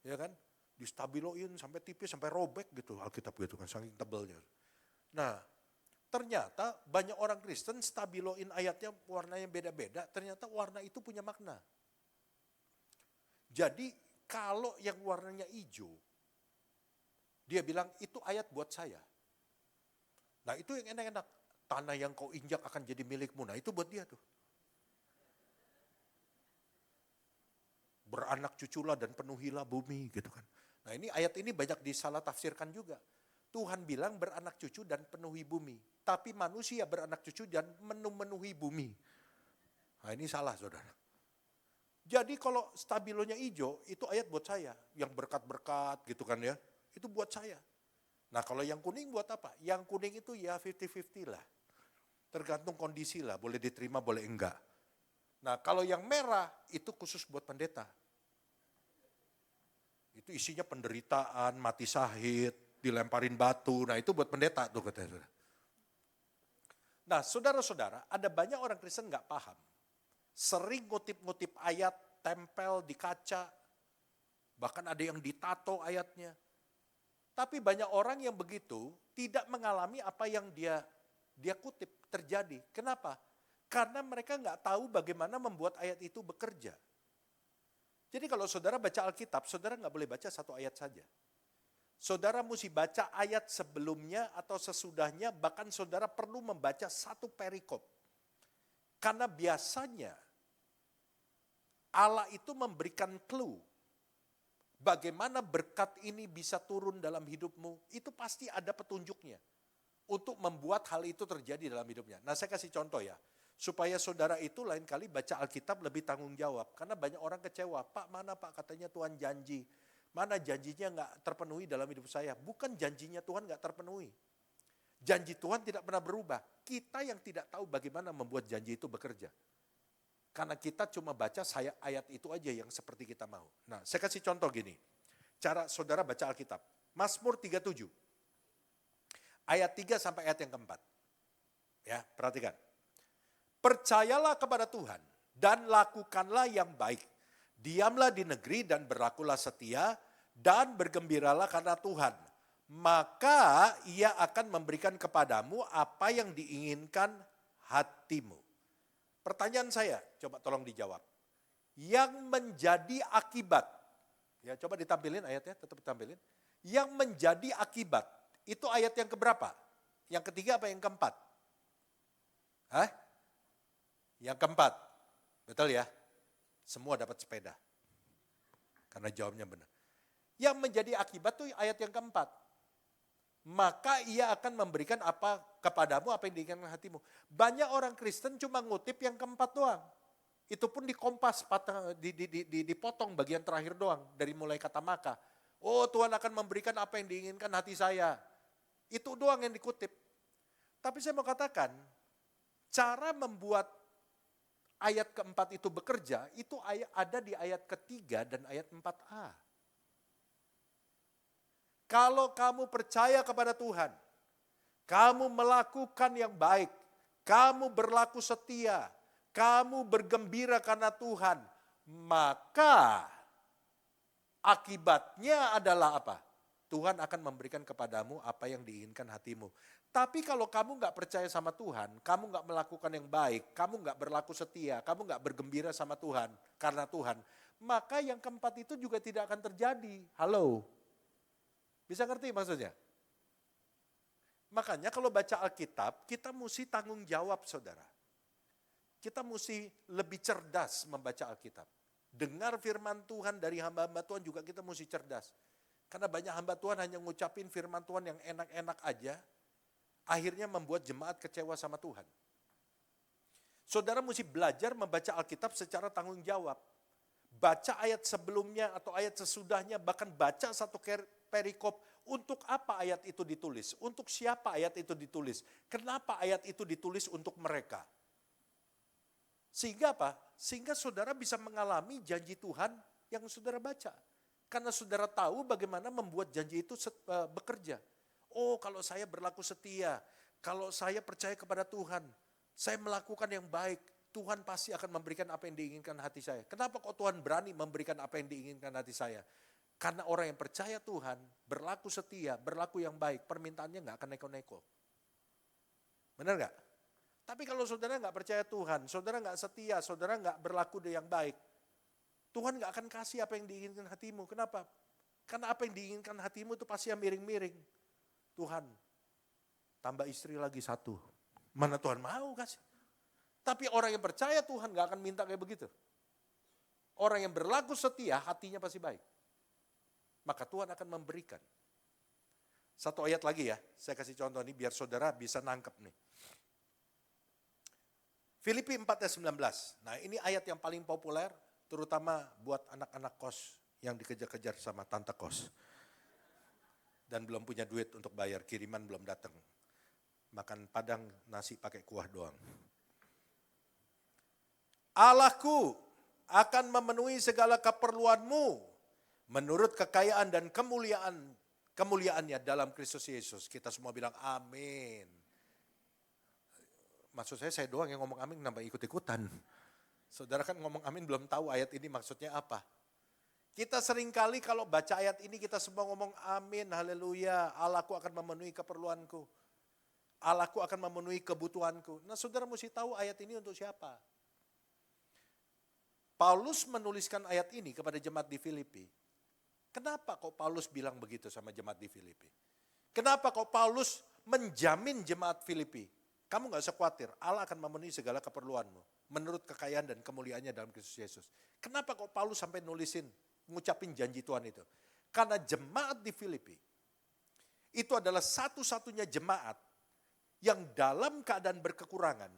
Ya kan? Distabiloin sampai tipis, sampai robek gitu Alkitab gitu kan, saking tebalnya. Nah ternyata banyak orang Kristen stabiloin ayatnya warnanya beda-beda, ternyata warna itu punya makna. Jadi kalau yang warnanya hijau, dia bilang itu ayat buat saya. Nah itu yang enak-enak. Tanah yang kau injak akan jadi milikmu. Nah itu buat dia tuh. Beranak cuculah dan penuhilah bumi gitu kan. Nah ini ayat ini banyak disalah tafsirkan juga. Tuhan bilang beranak cucu dan penuhi bumi. Tapi manusia beranak cucu dan memenuhi bumi. Nah ini salah saudara. Jadi kalau stabilonya hijau itu ayat buat saya. Yang berkat-berkat gitu kan ya. Itu buat saya. Nah kalau yang kuning buat apa? Yang kuning itu ya 50-50 lah. Tergantung kondisi lah, boleh diterima boleh enggak. Nah kalau yang merah itu khusus buat pendeta. Itu isinya penderitaan, mati syahid, dilemparin batu. Nah itu buat pendeta tuh katanya. Nah saudara-saudara ada banyak orang Kristen gak paham. Sering ngutip-ngutip ayat, tempel di kaca. Bahkan ada yang ditato ayatnya. Tapi banyak orang yang begitu tidak mengalami apa yang dia kutip terjadi. Kenapa? Karena mereka nggak tahu bagaimana membuat ayat itu bekerja. Jadi kalau saudara baca Alkitab, saudara nggak boleh baca satu ayat saja. Saudara mesti baca ayat sebelumnya atau sesudahnya, bahkan saudara perlu membaca satu perikop. Karena biasanya Allah itu memberikan clue. Bagaimana berkat ini bisa turun dalam hidupmu, itu pasti ada petunjuknya. Untuk membuat hal itu terjadi dalam hidupnya. Nah saya kasih contoh ya, supaya saudara itu lain kali baca Alkitab lebih tanggung jawab. Karena banyak orang kecewa, Pak mana Pak katanya Tuhan janji. Mana janjinya gak terpenuhi dalam hidup saya. Bukan janjinya Tuhan gak terpenuhi. Janji Tuhan tidak pernah berubah. Kita yang tidak tahu bagaimana membuat janji itu bekerja. Karena kita cuma baca ayat itu aja yang seperti kita mau. Nah, saya kasih contoh gini. Cara saudara baca Alkitab. Mazmur 37. Ayat 3 sampai ayat yang keempat. Ya, perhatikan. Percayalah kepada Tuhan dan lakukanlah yang baik. Diamlah di negeri dan berlakulah setia dan bergembiralah karena Tuhan. Maka ia akan memberikan kepadamu apa yang diinginkan hatimu. Pertanyaan saya, coba tolong dijawab. Yang menjadi akibat, Ya, coba ditampilin ayatnya, tetap ditampilin. Yang menjadi akibat, itu ayat yang keberapa? Yang ketiga apa yang keempat? Hah? Yang keempat, betul ya? Semua dapat sepeda. Karena jawabnya benar. Yang menjadi akibat tuh ayat yang keempat. Maka ia akan memberikan apa kepadamu apa yang diinginkan hatimu. Banyak orang Kristen cuma ngutip yang keempat doang. Itu pun dikompas, dipotong bagian terakhir doang. Dari mulai kata maka. Oh, Tuhan akan memberikan apa yang diinginkan hati saya. Itu doang yang dikutip. Tapi saya mau katakan, cara membuat ayat keempat itu bekerja, itu ada di ayat ketiga dan ayat 4a. Kalau kamu percaya kepada Tuhan, kamu melakukan yang baik, kamu berlaku setia, kamu bergembira karena Tuhan, maka akibatnya adalah apa? Tuhan akan memberikan kepadamu apa yang diinginkan hatimu. Tapi kalau kamu nggak percaya sama Tuhan, kamu nggak melakukan yang baik, kamu nggak berlaku setia, kamu nggak bergembira sama Tuhan karena Tuhan, maka yang keempat itu juga tidak akan terjadi. Halo? Bisa ngerti maksudnya? Makanya kalau baca Alkitab, kita mesti tanggung jawab, saudara. Kita mesti lebih cerdas membaca Alkitab. Dengar firman Tuhan dari hamba-hamba Tuhan juga kita mesti cerdas. Karena banyak hamba Tuhan hanya ngucapin firman Tuhan yang enak-enak aja, akhirnya membuat jemaat kecewa sama Tuhan. Saudara mesti belajar membaca Alkitab secara tanggung jawab. Baca ayat sebelumnya atau ayat sesudahnya, bahkan baca satu perikop. Untuk apa ayat itu ditulis? Untuk siapa ayat itu ditulis? Kenapa ayat itu ditulis untuk mereka? Sehingga apa? Sehingga saudara bisa mengalami janji Tuhan yang saudara baca. Karena saudara tahu bagaimana membuat janji itu bekerja. Oh, kalau saya berlaku setia, kalau saya percaya kepada Tuhan, saya melakukan yang baik, Tuhan pasti akan memberikan apa yang diinginkan hati saya. Kenapa kok Tuhan berani memberikan apa yang diinginkan hati saya? Karena orang yang percaya Tuhan, berlaku setia, berlaku yang baik, permintaannya nggak akan neko-neko. Benar nggak? Tapi kalau saudara nggak percaya Tuhan, saudara nggak setia, saudara nggak berlaku yang baik, Tuhan nggak akan kasih apa yang diinginkan hatimu. Kenapa? Karena apa yang diinginkan hatimu itu pasti yang miring-miring. Tuhan, tambah istri lagi satu. Mana Tuhan mau kasih? Tapi orang yang percaya Tuhan gak akan minta kayak begitu. Orang yang berlaku setia, hatinya pasti baik. Maka Tuhan akan memberikan. Satu ayat lagi ya, saya kasih contoh ini biar saudara bisa nangkep nih. Filipi 4 ayat 19. Nah ini ayat yang paling populer, terutama buat anak-anak kos yang dikejar-kejar sama tante kos. Dan belum punya duit untuk bayar, kiriman belum datang. Makan padang nasi pakai kuah doang. Allahku akan memenuhi segala keperluanmu menurut kekayaan dan kemuliaannya dalam Kristus Yesus. Kita semua bilang amin. Maksud saya doang yang ngomong amin, kenapa ikut-ikutan? Saudara kan ngomong amin belum tahu ayat ini maksudnya apa. Kita seringkali kalau baca ayat ini kita semua ngomong amin, haleluya, Allahku akan memenuhi keperluanku. Allahku akan memenuhi kebutuhanku. Nah saudara mesti tahu ayat ini untuk siapa. Paulus menuliskan ayat ini kepada jemaat di Filipi. Kenapa kok Paulus bilang begitu sama jemaat di Filipi? Kenapa kok Paulus menjamin jemaat Filipi? Kamu gak usah khawatir, Allah akan memenuhi segala keperluanmu. Menurut kekayaan dan kemuliaannya dalam Kristus Yesus. Kenapa kok Paulus sampai nulisin, ngucapin janji Tuhan itu? Karena jemaat di Filipi, itu adalah satu-satunya jemaat yang dalam keadaan berkekurangan,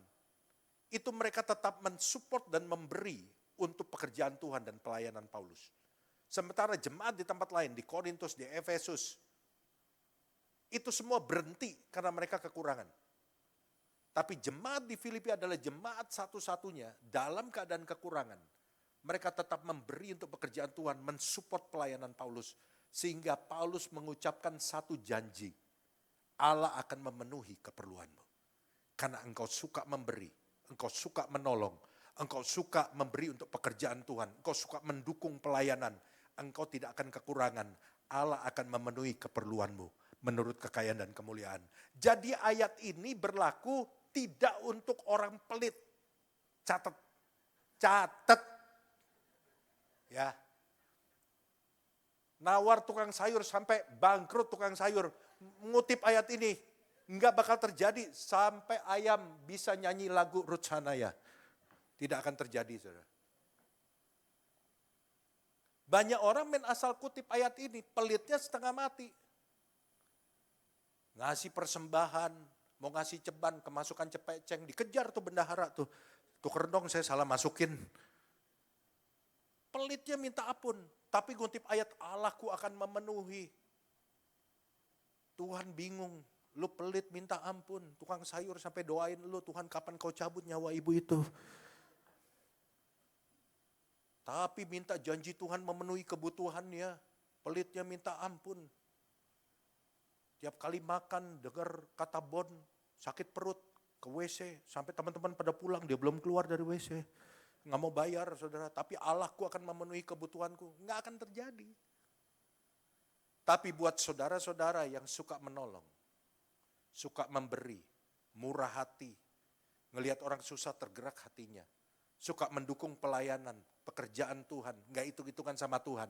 itu mereka tetap mensupport dan memberi untuk pekerjaan Tuhan dan pelayanan Paulus. Sementara jemaat di tempat lain, di Korintus, di Efesus, itu semua berhenti karena mereka kekurangan. Tapi jemaat di Filipi adalah jemaat satu-satunya dalam keadaan kekurangan. Mereka tetap memberi untuk pekerjaan Tuhan, mensupport pelayanan Paulus. Sehingga Paulus mengucapkan satu janji, Allah akan memenuhi keperluanmu. Karena engkau suka memberi, engkau suka menolong, engkau suka memberi untuk pekerjaan Tuhan, engkau suka mendukung pelayanan, engkau tidak akan kekurangan, Allah akan memenuhi keperluanmu menurut kekayaan dan kemuliaan. Jadi ayat ini berlaku tidak untuk orang pelit. Catat. Ya. Nawar tukang sayur sampai bangkrut tukang sayur. Ngutip ayat ini, nggak bakal terjadi sampai ayam bisa nyanyi lagu Ruth Sanaya. Tidak akan terjadi, saudara. Banyak orang main asal kutip ayat ini, pelitnya setengah mati. Ngasih persembahan, mau ngasih ceban, kemasukan cepeceng, dikejar tuh bendahara tuh. Tuker dong, saya salah masukin. Pelitnya minta ampun, tapi ngutip ayat Allahku akan memenuhi. Tuhan bingung, lu pelit minta ampun, tukang sayur sampai doain lu, Tuhan kapan kau cabut nyawa ibu itu. Tapi minta janji Tuhan memenuhi kebutuhannya, pelitnya minta ampun. Tiap kali makan dengar kata bon, sakit perut, ke WC, sampai teman-teman pada pulang, dia belum keluar dari WC. Nggak mau bayar saudara, tapi Allahku akan memenuhi kebutuhanku. Nggak akan terjadi. Tapi buat saudara-saudara yang suka menolong, suka memberi, murah hati, ngelihat orang susah tergerak hatinya, suka mendukung pelayanan, pekerjaan Tuhan, nggak hitung-hitungan sama Tuhan,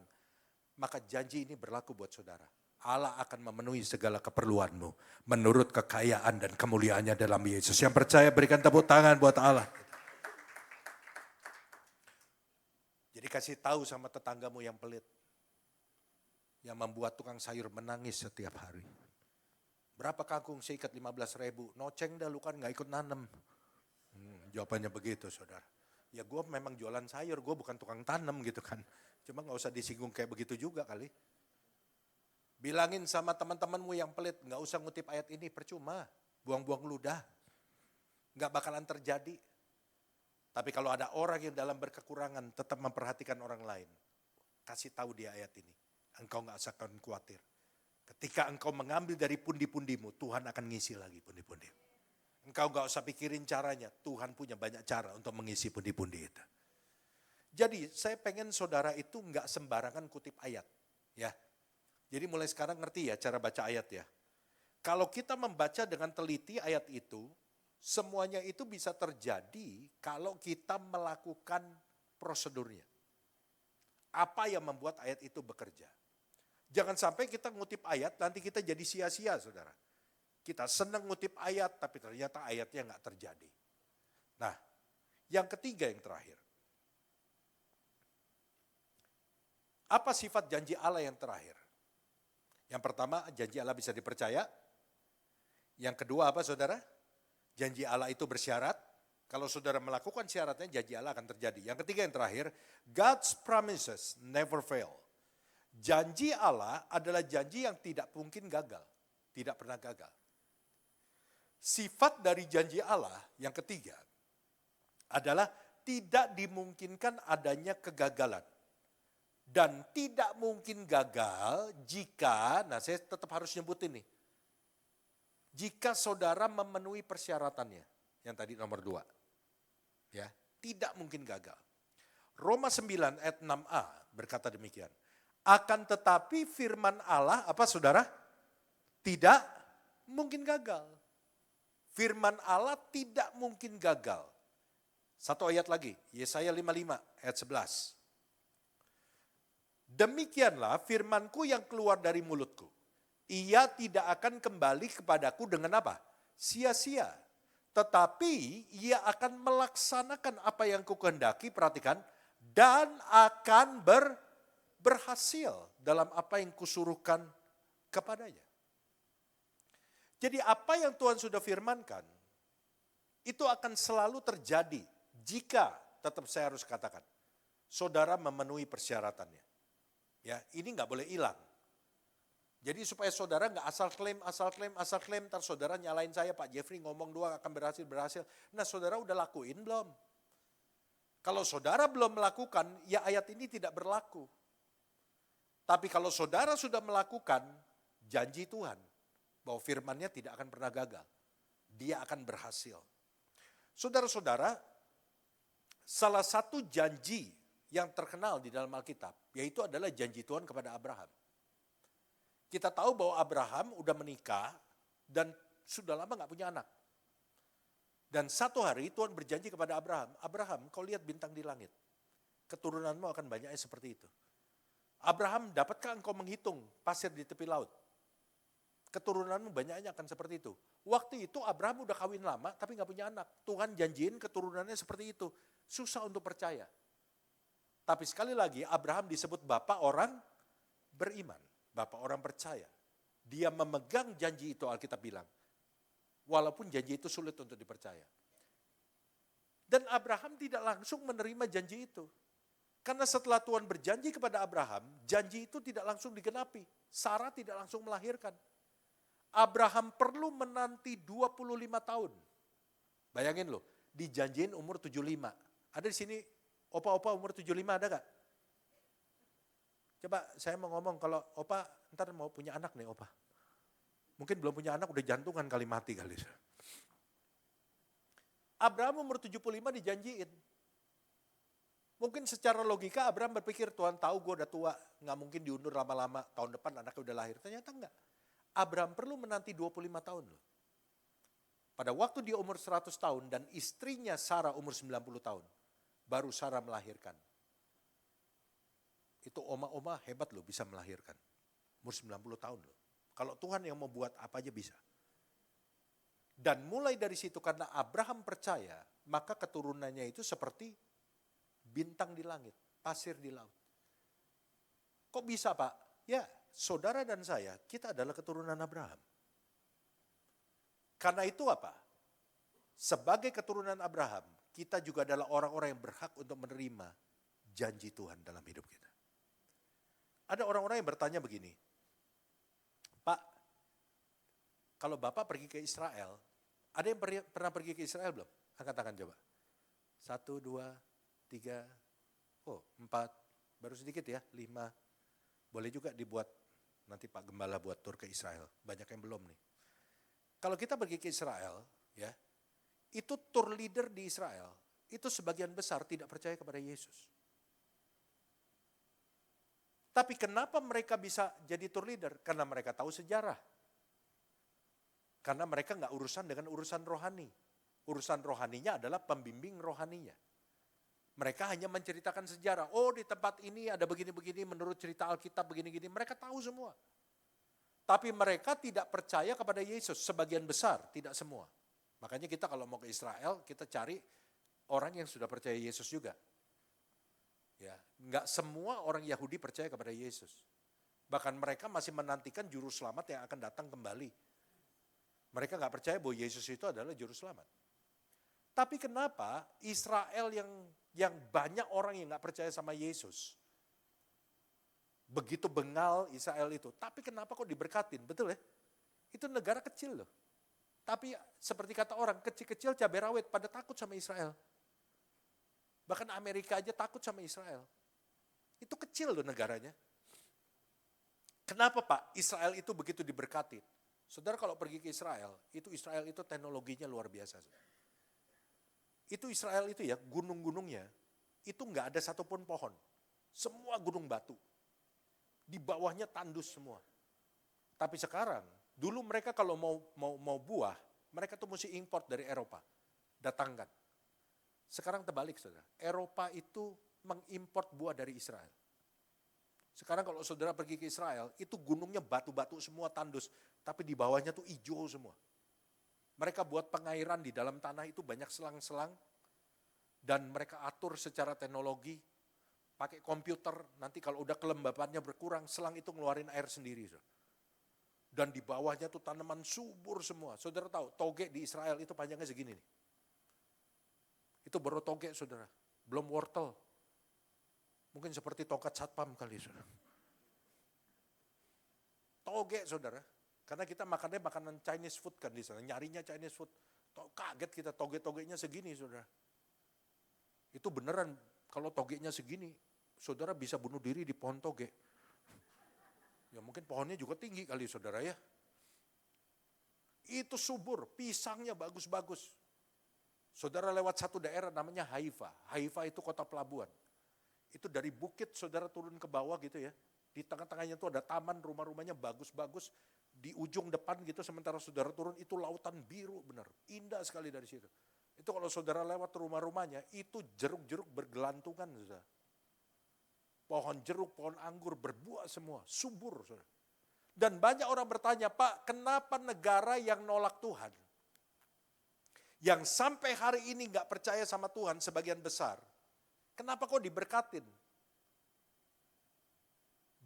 maka janji ini berlaku buat saudara. Allah akan memenuhi segala keperluanmu menurut kekayaan dan kemuliaannya dalam Yesus. Yang percaya berikan tepuk tangan buat Allah. Jadi kasih tahu sama tetanggamu yang pelit, yang membuat tukang sayur menangis setiap hari. Berapa kangkung seikat 15.000, noceng dah lu kan gak ikut nanem. Jawabannya begitu saudara. Ya gue memang jualan sayur, gue bukan tukang tanam gitu kan. Cuma gak usah disinggung kayak begitu juga kali. Bilangin sama teman-temanmu yang pelit, gak usah ngutip ayat ini, percuma. Buang-buang ludah. Gak bakalan terjadi. Tapi kalau ada orang yang dalam berkekurangan tetap memperhatikan orang lain, kasih tahu dia ayat ini. Engkau gak usah khawatir. Ketika engkau mengambil dari pundi-pundimu, Tuhan akan ngisi lagi pundi-pundi. Engkau gak usah pikirin caranya, Tuhan punya banyak cara untuk mengisi pundi-pundi itu. Jadi saya pengen saudara itu gak sembarangan kutip ayat. Ya. Jadi mulai sekarang ngerti ya cara baca ayat ya. Kalau kita membaca dengan teliti ayat itu, semuanya itu bisa terjadi kalau kita melakukan prosedurnya. Apa yang membuat ayat itu bekerja? Jangan sampai kita ngutip ayat, nanti kita jadi sia-sia saudara. Kita senang ngutip ayat, tapi ternyata ayatnya nggak terjadi. Nah, yang ketiga yang terakhir. Apa sifat janji Allah yang terakhir? Yang pertama, janji Allah bisa dipercaya. Yang kedua apa saudara? Janji Allah itu bersyarat. Kalau saudara melakukan syaratnya, janji Allah akan terjadi. Yang ketiga yang terakhir, God's promises never fail. Janji Allah adalah janji yang tidak mungkin gagal. Tidak pernah gagal. Sifat dari janji Allah yang ketiga adalah tidak dimungkinkan adanya kegagalan. Dan tidak mungkin gagal jika, nah saya tetap harus nyebut ini. Jika saudara memenuhi persyaratannya, yang tadi nomor 2. Ya, tidak mungkin gagal. Roma 9 ayat 6a berkata demikian. Akan tetapi firman Allah, apa saudara? Tidak mungkin gagal. Firman Allah tidak mungkin gagal. Satu ayat lagi, Yesaya 55 ayat 11. Demikianlah firmanku yang keluar dari mulutku. Ia tidak akan kembali kepadaku dengan apa? Sia-sia. Tetapi ia akan melaksanakan apa yang kukehendaki, perhatikan, dan akan berhasil dalam apa yang kusuruhkan kepadanya. Jadi apa yang Tuhan sudah firmankan, itu akan selalu terjadi jika, tetap saya harus katakan, saudara memenuhi persyaratannya. Ya, ini nggak boleh hilang. Jadi supaya saudara nggak asal klaim, ntar saudara nyalain saya, Pak Jeffrey ngomong doang akan berhasil. Nah saudara udah lakuin belum? Kalau saudara belum melakukan, ya ayat ini tidak berlaku. Tapi kalau saudara sudah melakukan, janji Tuhan bahwa firman-Nya tidak akan pernah gagal. Dia akan berhasil. Saudara-saudara, salah satu janji yang terkenal di dalam Alkitab, yaitu adalah janji Tuhan kepada Abraham. Kita tahu bahwa Abraham udah menikah dan sudah lama gak punya anak. Dan satu hari Tuhan berjanji kepada Abraham, Abraham kau lihat bintang di langit, keturunanmu akan banyaknya seperti itu. Abraham, dapatkah engkau menghitung pasir di tepi laut? Keturunanmu banyaknya akan seperti itu. Waktu itu Abraham udah kawin lama tapi gak punya anak. Tuhan janjiin keturunannya seperti itu. Susah untuk percaya. Tapi sekali lagi Abraham disebut bapak orang beriman. Bapak orang percaya. Dia memegang janji itu, Alkitab bilang. Walaupun janji itu sulit untuk dipercaya. Dan Abraham tidak langsung menerima janji itu. Karena setelah Tuhan berjanji kepada Abraham, janji itu tidak langsung digenapi. Sarah tidak langsung melahirkan. Abraham perlu menanti 25 tahun. Bayangin loh, dijanjiin umur 75. Ada di sini opa-opa umur 75 ada gak? Coba saya mau ngomong, kalau opa ntar mau punya anak nih opa. Mungkin belum punya anak udah jantungan kali mati kali. Abraham umur 75 dijanjiin. Mungkin secara logika Abraham berpikir, Tuhan tahu gue udah tua, gak mungkin diundur lama-lama, tahun depan anaknya udah lahir. Ternyata enggak. Abraham perlu menanti 25 tahun loh. Pada waktu dia umur 100 tahun dan istrinya Sarah umur 90 tahun, baru Sarah melahirkan. Itu oma-oma hebat loh bisa melahirkan. Umur 90 tahun loh. Kalau Tuhan yang mau buat apa aja bisa. Dan mulai dari situ karena Abraham percaya, maka keturunannya itu seperti bintang di langit, pasir di laut. Kok bisa Pak? Ya, saudara dan saya, kita adalah keturunan Abraham. Karena itu apa? Sebagai keturunan Abraham, kita juga adalah orang-orang yang berhak untuk menerima janji Tuhan dalam hidup kita. Ada orang-orang yang bertanya begini, Pak, kalau Bapak pergi ke Israel, ada yang pernah pergi ke Israel belum? Angkat tangan coba. 1, 2, 3, 4, baru sedikit ya, 5. Boleh juga dibuat, nanti Pak Gembala buat tur ke Israel. Banyak yang belum nih. Kalau kita pergi ke Israel, ya, itu tour leader di Israel, itu sebagian besar tidak percaya kepada Yesus. Tapi kenapa mereka bisa jadi tour leader? Karena mereka tahu sejarah. Karena mereka nggak urusan dengan urusan rohani. Urusan rohaninya adalah pembimbing rohaninya. Mereka hanya menceritakan sejarah. Oh, di tempat ini ada begini-begini menurut cerita Alkitab begini-gini. Mereka tahu semua. Tapi mereka tidak percaya kepada Yesus. Sebagian besar, tidak semua. Makanya kita kalau mau ke Israel, kita cari orang yang sudah percaya Yesus juga. Ya, nggak semua orang Yahudi percaya kepada Yesus. Bahkan mereka masih menantikan juru selamat yang akan datang kembali. Mereka nggak percaya bahwa Yesus itu adalah juru selamat. Tapi kenapa Israel yang banyak orang yang nggak percaya sama Yesus, begitu bengal Israel itu, tapi kenapa kok diberkatin? Betul ya? Itu negara kecil loh. Tapi seperti kata orang, kecil-kecil cabai rawit pada takut sama Israel. Bahkan Amerika aja takut sama Israel. Itu kecil loh negaranya. Kenapa Pak Israel itu begitu diberkati? Saudara kalau pergi ke Israel itu teknologinya luar biasa. Itu Israel itu ya, gunung-gunungnya, itu nggak ada satupun pohon. Semua gunung batu. Di bawahnya tandus semua. Tapi sekarang, dulu mereka kalau mau buah, mereka tuh mesti import dari Eropa. Datangkan. Sekarang terbalik saudara, Eropa itu mengimport buah dari Israel. Sekarang kalau saudara pergi ke Israel, itu gunungnya batu-batu semua tandus, tapi di bawahnya tuh hijau semua. Mereka buat pengairan di dalam tanah itu banyak selang-selang, dan mereka atur secara teknologi, pakai komputer, nanti kalau udah kelembabannya berkurang, selang itu ngeluarin air sendiri. Saudara. Dan di bawahnya tuh tanaman subur semua. Saudara tahu, toge di Israel itu panjangnya segini nih. Itu baru toge saudara, belum wortel. Mungkin seperti tongkat satpam kali saudara. Toge saudara, karena kita makannya makanan Chinese food kan di sana, nyarinya Chinese food. Kaget kita toge-togenya segini saudara. Itu beneran, kalau togenya segini, saudara bisa bunuh diri di pohon toge. Ya mungkin pohonnya juga tinggi kali saudara ya. Itu subur, pisangnya bagus-bagus. Saudara lewat satu daerah namanya Haifa. Haifa itu kota pelabuhan. Itu dari bukit saudara turun ke bawah gitu ya. Di tengah-tengahnya itu ada taman, rumah-rumahnya bagus-bagus. Di ujung depan gitu sementara saudara turun itu lautan biru benar. Indah sekali dari situ. Itu kalau saudara lewat rumah-rumahnya itu jeruk-jeruk bergelantungan saudara. pohon jeruk, pohon anggur berbuah semua, subur. Saudara. Dan banyak orang bertanya, Pak, kenapa negara yang nolak Tuhan, yang sampai hari ini gak percaya sama Tuhan sebagian besar, kenapa kok diberkatin?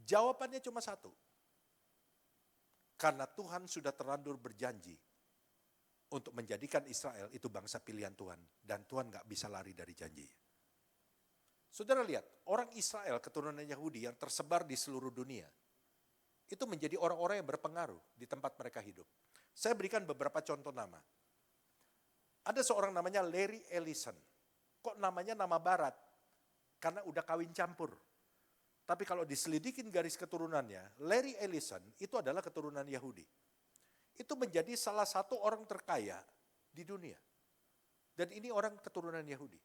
Jawabannya cuma satu. Karena Tuhan sudah terlanjur berjanji untuk menjadikan Israel itu bangsa pilihan Tuhan. Dan Tuhan gak bisa lari dari janji. Saudara lihat, orang Israel keturunan Yahudi yang tersebar di seluruh dunia, itu menjadi orang-orang yang berpengaruh di tempat mereka hidup. Saya berikan beberapa contoh nama. Ada seorang namanya Larry Ellison. Kok namanya nama barat? Karena udah kawin campur. Tapi kalau diselidikin garis keturunannya, Larry Ellison itu adalah keturunan Yahudi. Itu menjadi salah satu orang terkaya di dunia. Dan ini orang keturunan Yahudi.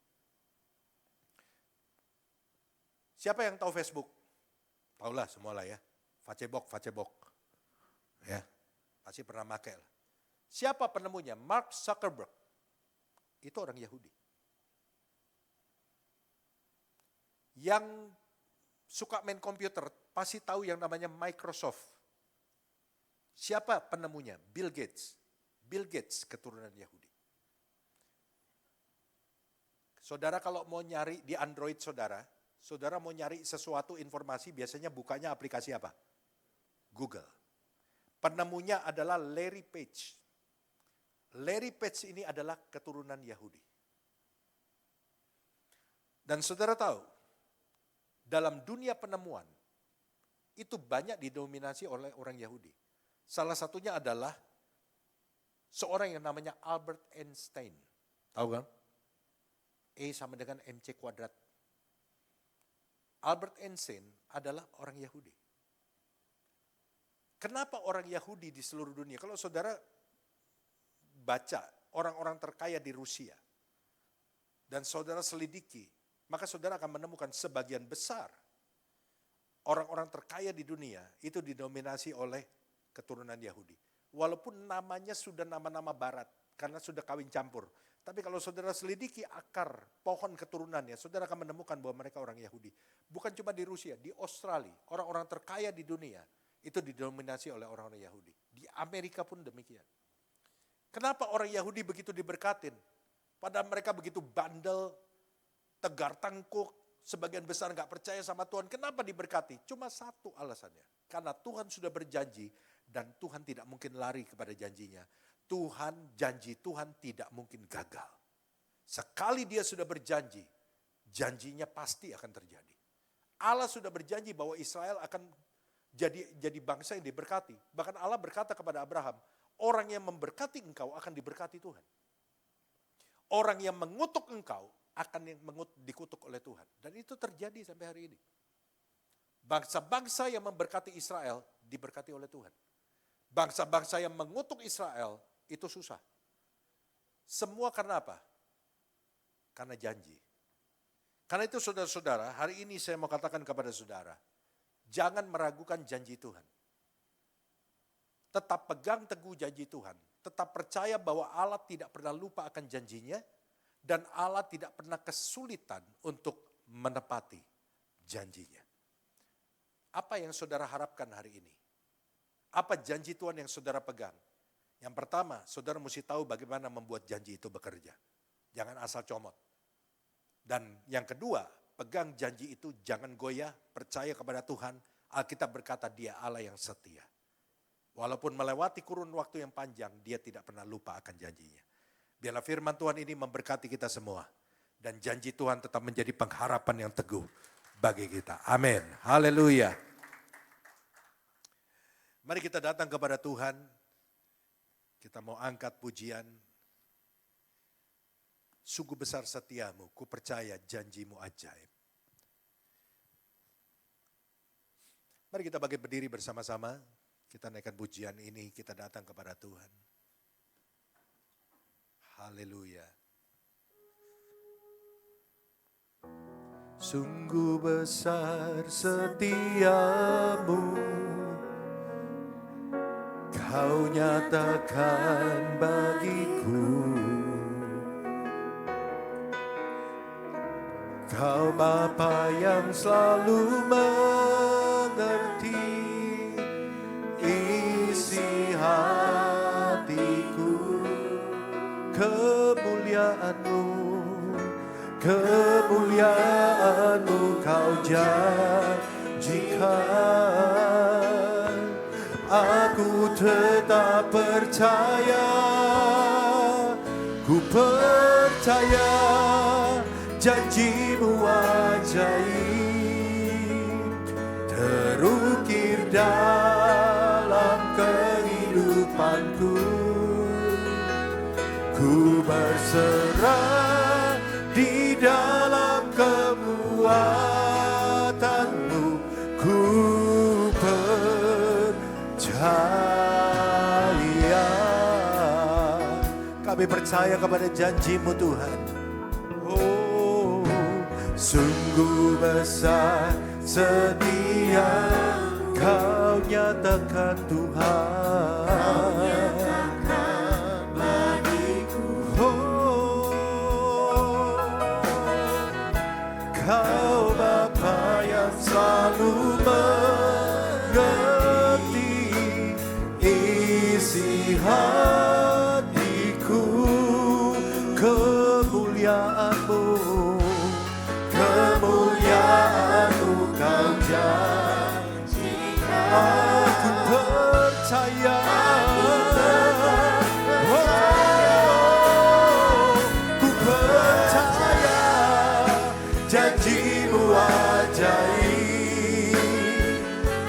Siapa yang tahu Facebook? Tahulah semua lah ya. Facebook. Ya, pasti pernah pakai lah. Siapa penemunya? Mark Zuckerberg. Itu orang Yahudi. Yang suka main komputer pasti tahu yang namanya Microsoft. Siapa penemunya? Bill Gates. Bill Gates keturunan Yahudi. Saudara kalau mau nyari di Android saudara mau nyari sesuatu informasi biasanya bukanya aplikasi apa? Google. Penemunya adalah Larry Page. Larry Page ini adalah keturunan Yahudi. Dan saudara tahu, dalam dunia penemuan, itu banyak didominasi oleh orang Yahudi. Salah satunya adalah seorang yang namanya Albert Einstein. Tahu kan? E sama dengan MC kuadrat. Albert Einstein adalah orang Yahudi. Kenapa orang Yahudi di seluruh dunia? Kalau saudara baca orang-orang terkaya di Rusia, dan saudara selidiki, maka saudara akan menemukan sebagian besar orang-orang terkaya di dunia itu didominasi oleh keturunan Yahudi. Walaupun namanya sudah nama-nama barat karena sudah kawin campur. Tapi kalau saudara selidiki akar pohon keturunannya, saudara akan menemukan bahwa mereka orang Yahudi. Bukan cuma di Rusia, di Australia, orang-orang terkaya di dunia itu didominasi oleh orang-orang Yahudi. Di Amerika pun demikian. Kenapa orang Yahudi begitu diberkatin? Padahal mereka begitu bandel, tegar tengkuk, sebagian besar nggak percaya sama Tuhan. Kenapa diberkati? Cuma satu alasannya. Karena Tuhan sudah berjanji dan Tuhan tidak mungkin lari kepada janjinya. Janji Tuhan tidak mungkin gagal. Sekali dia sudah berjanji, janjinya pasti akan terjadi. Allah sudah berjanji bahwa Israel akan jadi bangsa yang diberkati. Bahkan Allah berkata kepada Abraham, orang yang memberkati engkau akan diberkati Tuhan. Orang yang mengutuk engkau akan dikutuk oleh Tuhan. Dan itu terjadi sampai hari ini. Bangsa-bangsa yang memberkati Israel diberkati oleh Tuhan. Bangsa-bangsa yang mengutuk Israel itu susah. Semua karena apa? Karena janji. Karena itu saudara-saudara, hari ini saya mau katakan kepada saudara, jangan meragukan janji Tuhan. Tetap pegang teguh janji Tuhan. Tetap percaya bahwa Allah tidak pernah lupa akan janjinya. Dan Allah tidak pernah kesulitan untuk menepati janjinya. Apa yang saudara harapkan hari ini? Apa janji Tuhan yang saudara pegang? Yang pertama, saudara mesti tahu bagaimana membuat janji itu bekerja. Jangan asal comot. Dan yang kedua, pegang janji itu jangan goyah, percaya kepada Tuhan. Alkitab berkata dia Allah yang setia. Walaupun melewati kurun waktu yang panjang, dia tidak pernah lupa akan janjinya. Biarlah firman Tuhan ini memberkati kita semua. Dan janji Tuhan tetap menjadi pengharapan yang teguh bagi kita. Amin. Haleluya. Mari kita datang kepada Tuhan. Kita mau angkat pujian. Sungguh besar setiamu, ku percaya janjimu ajaib. Mari kita bangkit berdiri bersama-sama. Kita naikkan pujian ini, kita datang kepada Tuhan. Haleluya. Sungguh besar setiamu, Kau nyatakan bagiku. Kau Bapa yang selalu mengerti isi hatiku. Kemuliaan-Mu Kau janjikan. Aku tetap percaya, ku percaya janji-Mu ajaib terukir dalam kehidupanku. Ku berserah di dalam kekuatan-Mu, ku percaya. Kami percaya kepada janji-Mu Tuhan. Oh, sungguh besar setia Kau nyatakan Tuhan. Kau Bapa yang selalu mengerti isi hatiku. Kemuliaan-Mu Kau janjikan. Aku percaya, ku percaya janji-Mu ajaib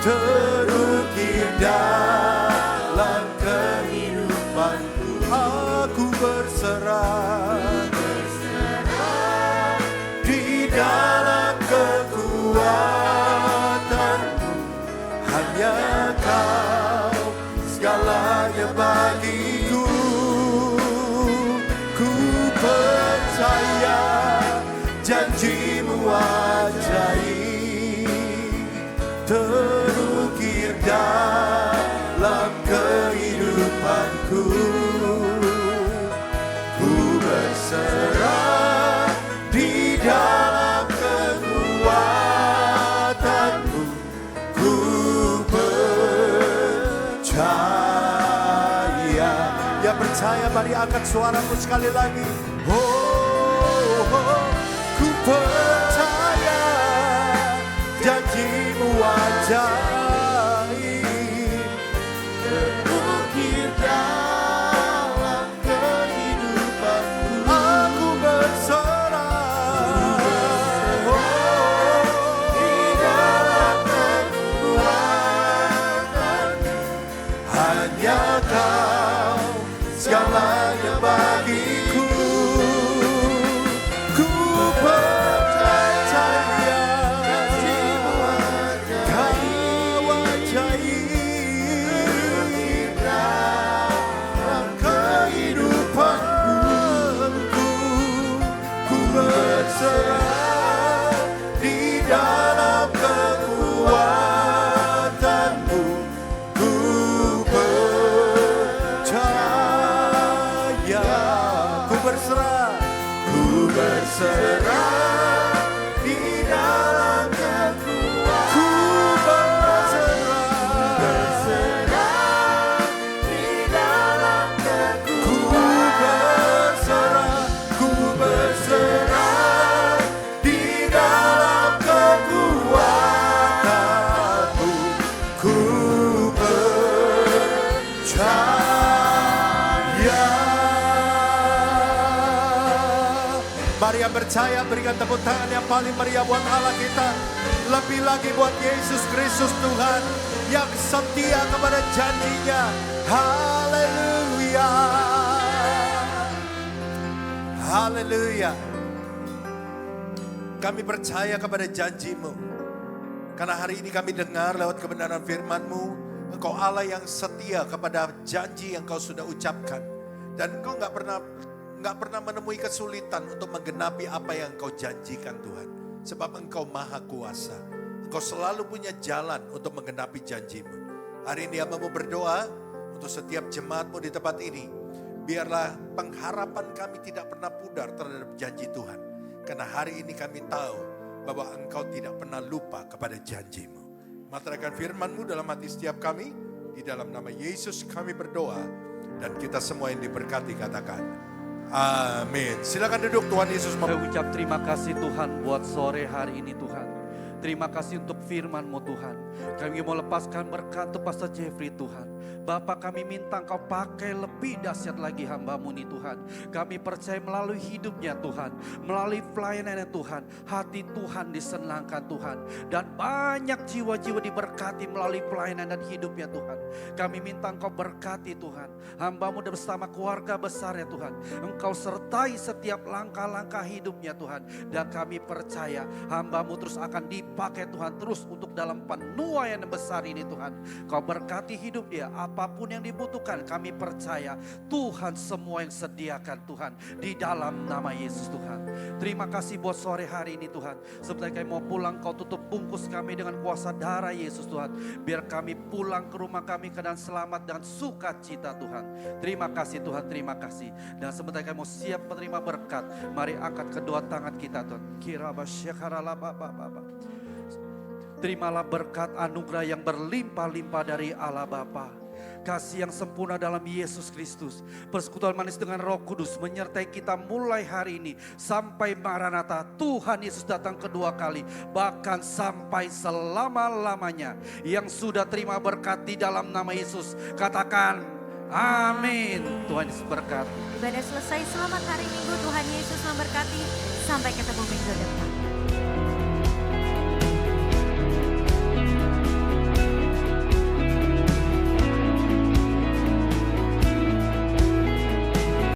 terukir dalam kehidupanku. Aku berserah di dalam kekuatan-Mu. Hanya Kau segalanya bagiku. Ku percaya janji-Mu ajaib terukir dalam kehidupanku. Ku berserah di dalam kekuatan-Mu, ku percaya. Ya percaya, mari angkat suaramu sekali lagi. Ku percaya janji-Mu ajaib terukir dalam kehidupanku. Aku berserah di dalam kekuatan-Mu. Hanya Kau segalanya bagiku. Ku percaya Kau ajaib dalam kehidupanku. Ku berserah di dalam kekuatan-Mu. Ku percaya. Ku berserah di dalam kekuatan. Ku berserah di dalam kekuatan. Ku berserah di dalam kekuatan-Mu. Ku percaya. Mari yang percaya berikan tepuk tangan yang paling meriah buat Allah kita. Lebih lagi buat Yesus Kristus Tuhan yang setia kepada janjinya. Haleluya. Haleluya. Kami percaya kepada janji-Mu. Karena hari ini kami dengar lewat kebenaran firman-Mu, Engkau Allah yang setia kepada janji yang Kau sudah ucapkan. Dan Engkau nggak pernah menemui kesulitan untuk menggenapi apa yang Engkau janjikan Tuhan. Sebab Engkau maha kuasa. Engkau selalu punya jalan untuk menggenapi janji-Mu. Hari ini hamba-Mu berdoa untuk setiap jemaat-Mu di tempat ini. Biarlah pengharapan kami tidak pernah pudar terhadap janji Tuhan. Karena hari ini kami tahu bahwa Engkau tidak pernah lupa kepada janjimu. Materaikan firman-Mu dalam hati setiap kami. Di dalam nama Yesus kami berdoa. Dan kita semua yang diberkati katakan, amin. Silakan duduk, Tuhan Yesus. Saya ucap terima kasih Tuhan buat sore hari ini Tuhan. Terima kasih untuk firman-Mu Tuhan. Kami mau lepaskan berkat untuk Pastor Jeffrey Tuhan. Bapa, kami minta Engkau pakai lebih dahsyat lagi hamba-Mu nih Tuhan. Kami percaya melalui hidupnya Tuhan, melalui pelayanannya Tuhan, hati Tuhan disenangkan Tuhan. Dan banyak jiwa-jiwa diberkati melalui pelayanan dan hidupnya Tuhan. Kami minta Engkau berkati Tuhan, hamba-Mu dan bersama keluarga besarnya Tuhan. Engkau sertai setiap langkah-langkah hidupnya Tuhan. Dan kami percaya hamba-Mu terus akan dipakai Tuhan, terus untuk dalam penuaian yang besar ini Tuhan. Kau berkati hidup dia, apapun yang dibutuhkan kami percaya Tuhan semua yang sediakan Tuhan. Di dalam nama Yesus Tuhan. Terima kasih buat sore hari ini Tuhan. Sebentar kami mau pulang, Kau tutup bungkus kami dengan kuasa darah Yesus Tuhan. Biar kami pulang ke rumah kami keadaan selamat dan sukacita Tuhan. Terima kasih Tuhan, terima kasih. Dan sebentar kami mau siap menerima berkat. Mari angkat kedua tangan kita Tuhan. Terimalah berkat anugerah yang berlimpah-limpah dari Allah Bapa, kasih yang sempurna dalam Yesus Kristus, persekutuan manis dengan Roh Kudus menyertai kita mulai hari ini sampai Maranatha. Tuhan Yesus datang kedua kali, bahkan sampai selama-lamanya. Yang sudah terima berkat di dalam nama Yesus, katakan amin. Tuhan Yesus berkati. Ibadah selesai, selamat hari Minggu. Tuhan Yesus memberkati. Sampai ketemu minggu depan.